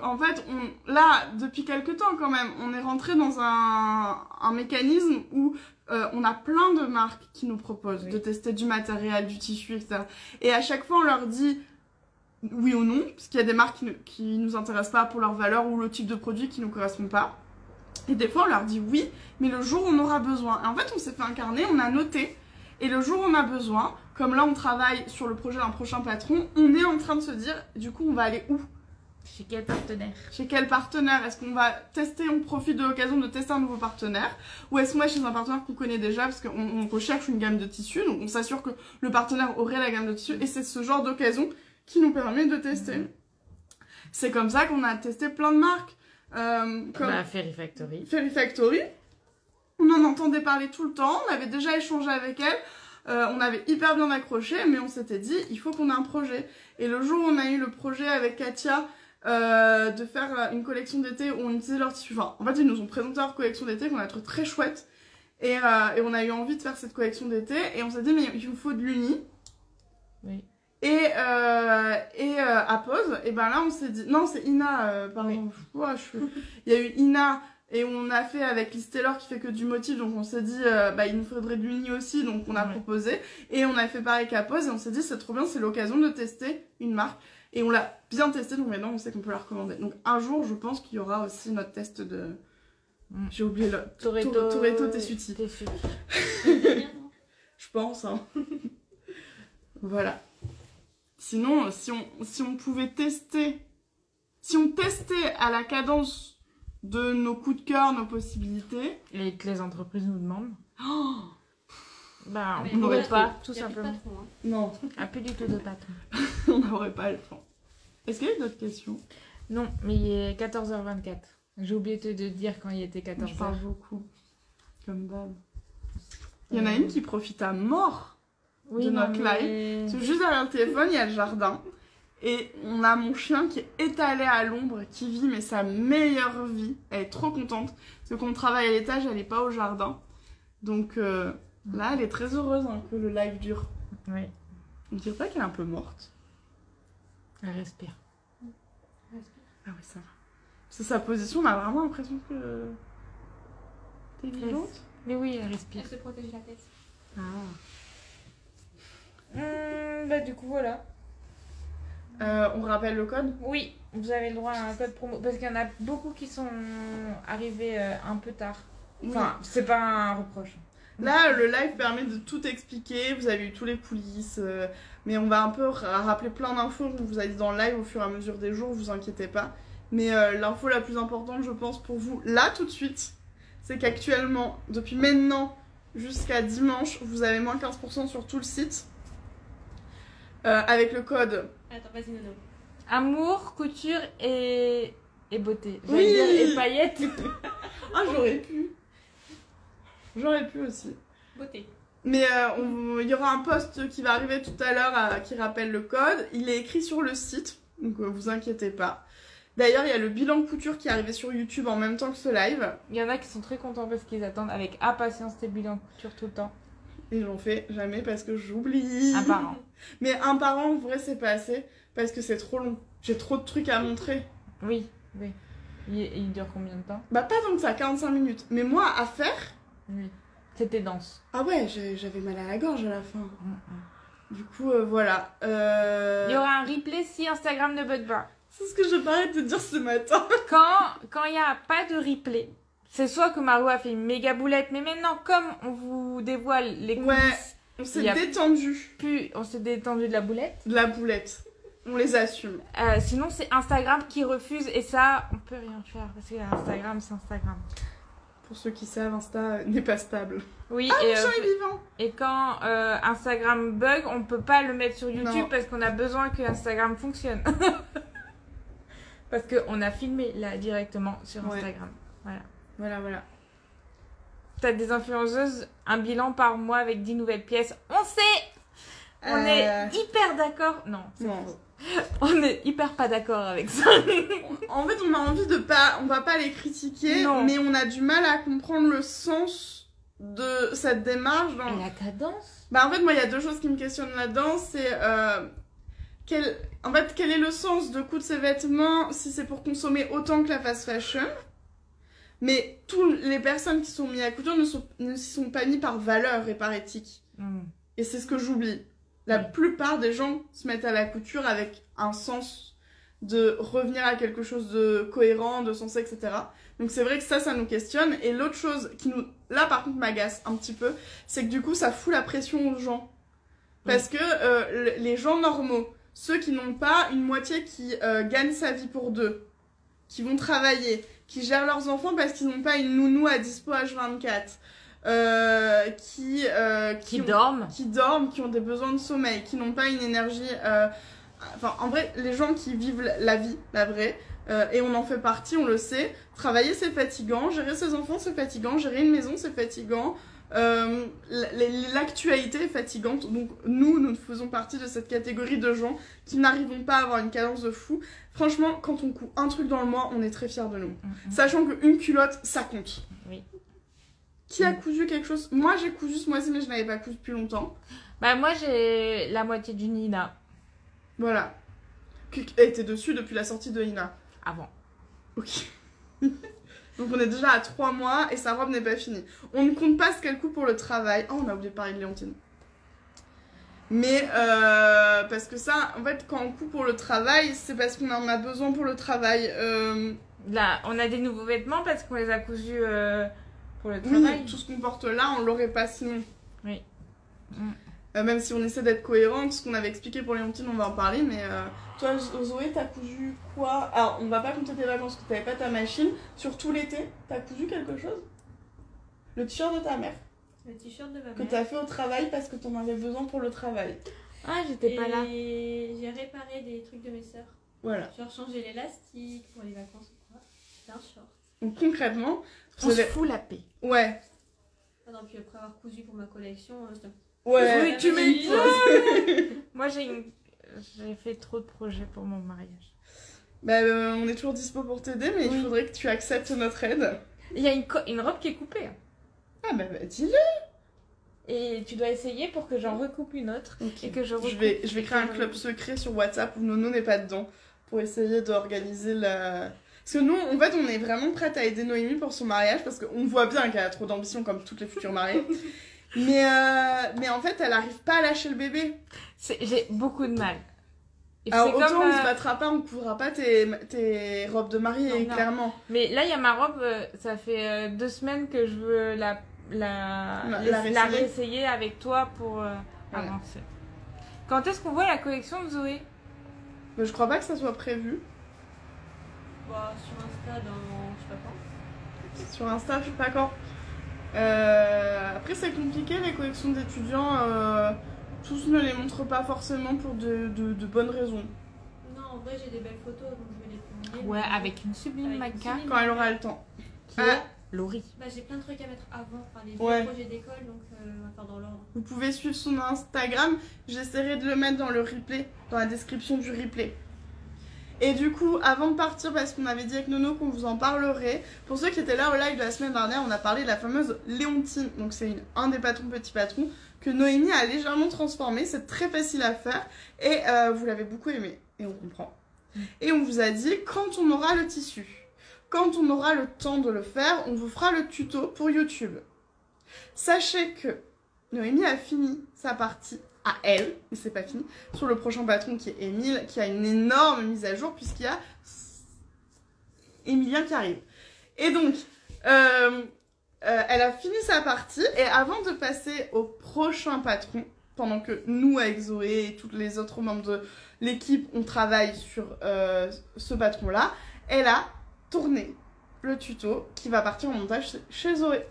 en fait, là, depuis quelques temps quand même, on est rentré dans un mécanisme où on a plein de marques qui nous proposent de tester du matériel, du tissu, etc. Et à chaque fois, on leur dit oui ou non, parce qu'il y a des marques qui nous intéressent pas pour leur valeur ou le type de produit qui nous correspond pas. Et des fois, on leur dit oui, mais le jour où on aura besoin. Et en fait, on s'est fait un carnet, on a noté. Et le jour où on a besoin, comme là on travaille sur le projet d'un prochain patron, on est en train de se dire, du coup on va aller où? Chez quel partenaire? Chez quel partenaire? Est-ce qu'on va tester, on profite de l'occasion de tester un nouveau partenaire? Ou est-ce qu'on va chez un partenaire qu'on connaît déjà, parce qu'on recherche une gamme de tissus, donc on s'assure que le partenaire aurait la gamme de tissus, et c'est ce genre d'occasion qui nous permet de tester. C'est comme ça qu'on a testé plein de marques. Comme Fairy Factory. Fairy Factory. On en entendait parler tout le temps, on avait déjà échangé avec elle, on avait hyper bien accroché, mais on s'était dit, il faut qu'on ait un projet. Et le jour où on a eu le projet avec Katia de faire une collection d'été où on utilisait leur tissu, enfin, en fait, ils nous ont présenté leur collection d'été qu'on a trouvé très chouette, et on a eu envie de faire cette collection d'été, et on s'est dit, mais il nous faut de l'uni. Oui. Et à pause, et ben là, on s'est dit, non, c'est Ina, pardon, Oui. Il y a eu Ina. Et on a fait avec Liz Taylor qui fait que du motif, donc on s'est dit il nous faudrait de l'uni aussi, donc on a proposé. Et on a fait pareil qu'à pause et on s'est dit c'est trop bien, c'est l'occasion de tester une marque. Et on l'a bien testé, donc maintenant on sait qu'on peut la recommander. Donc un jour je pense qu'il y aura aussi notre test de... J'ai oublié le... Toretto Tessuti. Je pense, hein. Voilà. Sinon, si on pouvait tester... Si on testait à la cadence de nos coups de cœur, nos possibilités. Et que les entreprises nous demandent. Oh, on n'aurait pas, tout simplement. Patron, hein. non, Plus du tout de patron. on n'aurait pas le temps. Est-ce qu'il y a d'autres questions? Non, mais il est 14h24. J'ai oublié de dire quand il était 14h. Je parle beaucoup. Comme d'hab. Il y en a une qui profite à mort de notre live. Parce que juste derrière le téléphone, il y a le jardin. Et on a mon chien qui est étalé à l'ombre, qui vit mais sa meilleure vie. Elle est trop contente. Parce que quand on travaille à l'étage, elle n'est pas au jardin. Donc là, elle est très heureuse que le live dure. Oui. On dirait pas qu'elle est un peu morte. Elle respire. Ah oui, ça va. Parce que sa position, on a vraiment l'impression que... T'es vivante? Mais oui, elle respire. Elle se protège la tête. Du coup, voilà. On rappelle le code? Oui, vous avez le droit à un code promo. Parce qu'il y en a beaucoup qui sont arrivés un peu tard. Enfin, c'est pas un reproche. Là, le live permet de tout expliquer. Vous avez eu tous les coulisses. Mais on va un peu rappeler plein d'infos qu'on vous a dit dans le live au fur et à mesure des jours. Vous inquiétez pas. Mais l'info la plus importante, je pense, pour vous, là, tout de suite, c'est qu'actuellement, depuis maintenant jusqu'à dimanche, vous avez moins 15% sur tout le site. Avec le code... Attends, vas-y, Nono. Amour, couture et beauté. Oui. J'allais dire et paillettes. Ah, j'aurais pu. J'aurais pu aussi. Beauté. Mais il y aura un post qui va arriver tout à l'heure qui rappelle le code. Il est écrit sur le site, donc vous inquiétez pas. D'ailleurs, il y a le bilan couture qui est arrivé sur YouTube en même temps que ce live. Il y en a qui sont très contents parce qu'ils attendent avec impatience tes bilans couture tout le temps. Et j'en fais jamais parce que j'oublie. Un par an. Mais un par an, en vrai, c'est pas assez parce que c'est trop long. J'ai trop de trucs à montrer. Oui. Il dure combien de temps? Bah, pas tant que ça, 45 minutes. Mais moi, à faire... Oui. C'était dense. Ah ouais, j'avais mal à la gorge à la fin. Du coup, voilà. Il y aura un replay si Instagram ne bug pas. C'est ce que je parlais de te dire ce matin. Quand il n'y a pas de replay, c'est soit que Margot a fait une méga boulette, mais maintenant, comme on vous dévoile les coulisses On s'est Y a détendu Puis on s'est détendu de la boulette. de la boulette. On les assume. Sinon, c'est Instagram qui refuse et ça, on peut rien faire parce que Instagram, c'est Instagram. Pour ceux qui savent, Insta n'est pas stable. Oui, Ah, le chat est vivant. et quand Instagram bug, on peut pas le mettre sur YouTube Non. parce qu'on a besoin que Instagram fonctionne. Parce qu'on a filmé là directement sur Ouais. Instagram. Voilà. T'as des influenceuses, un bilan par mois avec 10 nouvelles pièces. On sait. On est hyper d'accord. Non, c'est Non. faux. On est hyper pas d'accord avec ça. En fait, on a envie de pas... On va pas les critiquer, Non. mais on a du mal à comprendre le sens de cette démarche. Dans... Et la cadence? Bah, en fait, moi, il y a deux choses qui me questionnent là-dedans. C'est... En fait, quel est le sens de coût de ces vêtements si c'est pour consommer autant que la fast fashion? Mais toutes les personnes qui sont mises à couture ne s'y sont pas mis par valeur et par éthique. Et c'est ce que j'oublie. La plupart des gens se mettent à la couture avec un sens de revenir à quelque chose de cohérent, de sensé, etc. Donc c'est vrai que ça nous questionne. Et l'autre chose qui nous, là par contre m'agace un petit peu, c'est que du coup ça fout la pression aux gens. Parce que les gens normaux, ceux qui n'ont pas une moitié qui gagne sa vie pour deux, qui vont travailler, qui gèrent leurs enfants parce qu'ils n'ont pas une nounou à dispo H24, qui dorment. qui dorment, qui ont des besoins de sommeil, qui n'ont pas une énergie... Enfin, en vrai, les gens qui vivent la vie, la vraie, et on en fait partie, on le sait, travailler c'est fatigant, gérer ses enfants c'est fatigant, gérer une maison c'est fatigant, l'actualité est fatigante, donc nous faisons partie de cette catégorie de gens qui n'arrivons pas à avoir une cadence de fou. Franchement, quand on coud un truc dans le mois, on est très fiers de nous. Sachant qu'une culotte, ça compte. Oui. Qui a cousu quelque chose? Moi j'ai cousu ce mois-ci, mais je n'avais pas cousu depuis longtemps. Bah moi j'ai la moitié du Nina. Voilà. Qui était dessus depuis la sortie de Ina. Avant. Ok. Donc on est déjà à 3 mois et sa robe n'est pas finie. On ne compte pas ce qu'elle coûte pour le travail. Oh, on a oublié de parler de Léontine. Mais parce que ça, en fait, quand on coupe pour le travail, c'est parce qu'on en a besoin pour le travail. Là, on a des nouveaux vêtements parce qu'on les a cousus pour le travail. Oui, tout ce qu'on porte là, on l'aurait pas sinon. Oui. Même si on essaie d'être cohérent, ce qu'on avait expliqué pour Léontine, on va en parler, mais toi, Zoé, t'as cousu quoi? Alors, on va pas compter tes vacances, parce que t'avais pas ta machine. Sur tout l'été, t'as cousu quelque chose? Le t-shirt de ta mère. Le t-shirt de ma mère. Que t'as fait au travail parce que t'en avais besoin pour le travail. Ah, j'étais pas là. Et j'ai réparé des trucs de mes sœurs. Voilà. Genre changer l'élastique pour les vacances ou quoi. C'est un short. Donc concrètement, On se fout la paix. Ouais. Ah non, puis après avoir cousu pour ma collection, stop. Ouais, Oui, tu mets une pause. Moi, j'ai fait trop de projets pour mon mariage. Bah, on est toujours dispo pour t'aider, mais il faudrait que tu acceptes notre aide. Il y a une robe qui est coupée. Ah bah dis-le. Et tu dois essayer pour que j'en recoupe une autre. Et que je recoupe. Je vais créer un club secret sur WhatsApp où Nono n'est pas dedans pour essayer d'organiser la... Parce que nous, en fait, on est vraiment prête à aider Noémie pour son mariage parce qu'on voit bien qu'elle a trop d'ambition comme toutes les futures mariées. Mais en fait, elle arrive pas à lâcher le bébé. J'ai beaucoup de mal. Et alors c'est autant comme, on se battra pas, on couvra pas tes robes de mariée, Non. clairement. Mais là, il y a ma robe, ça fait 2 semaines que je veux la réessayer avec toi pour avancer. Quand est-ce qu'on voit la collection de Zoé? Mais je crois pas que ça soit prévu. Bah, sur Insta, dans je sais pas quand. Sur Insta, je sais pas quand. Après, c'est compliqué, les collections d'étudiants. Tous ne les montrent pas forcément pour de bonnes raisons. Non, en vrai, j'ai des belles photos, donc je vais les publier. Ouais, avec une sublime Avec une mannequin sublime Quand elle aura le temps. qui est Laurie. Bah, j'ai plein de trucs à mettre avant, enfin, les Ouais. projets d'école, donc on va faire dans l'ordre. Vous pouvez suivre son Instagram. J'essaierai de le mettre dans le replay, dans la description du replay. Et du coup, avant de partir, parce qu'on avait dit avec Nono qu'on vous en parlerait, pour ceux qui étaient là au live de la semaine dernière, on a parlé de la fameuse Léontine. Donc c'est un des patrons petits patrons que Noémie a légèrement transformé. C'est très facile à faire et vous l'avez beaucoup aimé. Et on comprend. Et on vous a dit, quand on aura le tissu, quand on aura le temps de le faire, on vous fera le tuto pour YouTube. Sachez que Noémie a fini sa partie à elle, mais c'est pas fini, sur le prochain patron qui est Émile, qui a une énorme mise à jour puisqu'il y a Emilien qui arrive. Et donc, Elle a fini sa partie et avant de passer au prochain patron, pendant que nous, avec Zoé et tous les autres membres de l'équipe, on travaille sur ce patron-là, elle a tourné le tuto qui va partir en montage chez Zoé.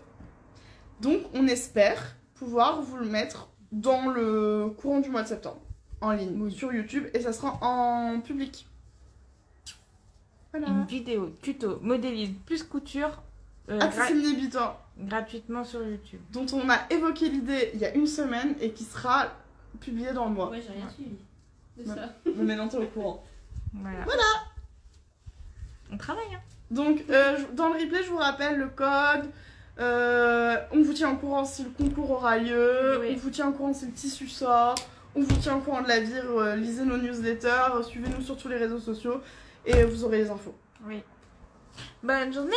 Donc, on espère pouvoir vous le mettre dans le courant du mois de septembre, en ligne, sur YouTube, et ça sera en public. Voilà. Une vidéo tuto modélisme plus couture Accessible débutant. gratuitement sur YouTube. Dont on a évoqué l'idée il y a une semaine et qui sera publiée dans le mois. Ouais, j'ai rien suivi de Ouais. ça. Mais maintenant, t'es au courant. Voilà. On travaille, hein. Donc, dans le replay, je vous rappelle le code. On vous tient au courant si le concours aura lieu. Oui. On vous tient au courant si le tissu sort. On vous tient au courant de la vie. Lisez nos newsletters. Suivez-nous sur tous les réseaux sociaux. Et vous aurez les infos. Oui. Bonne journée!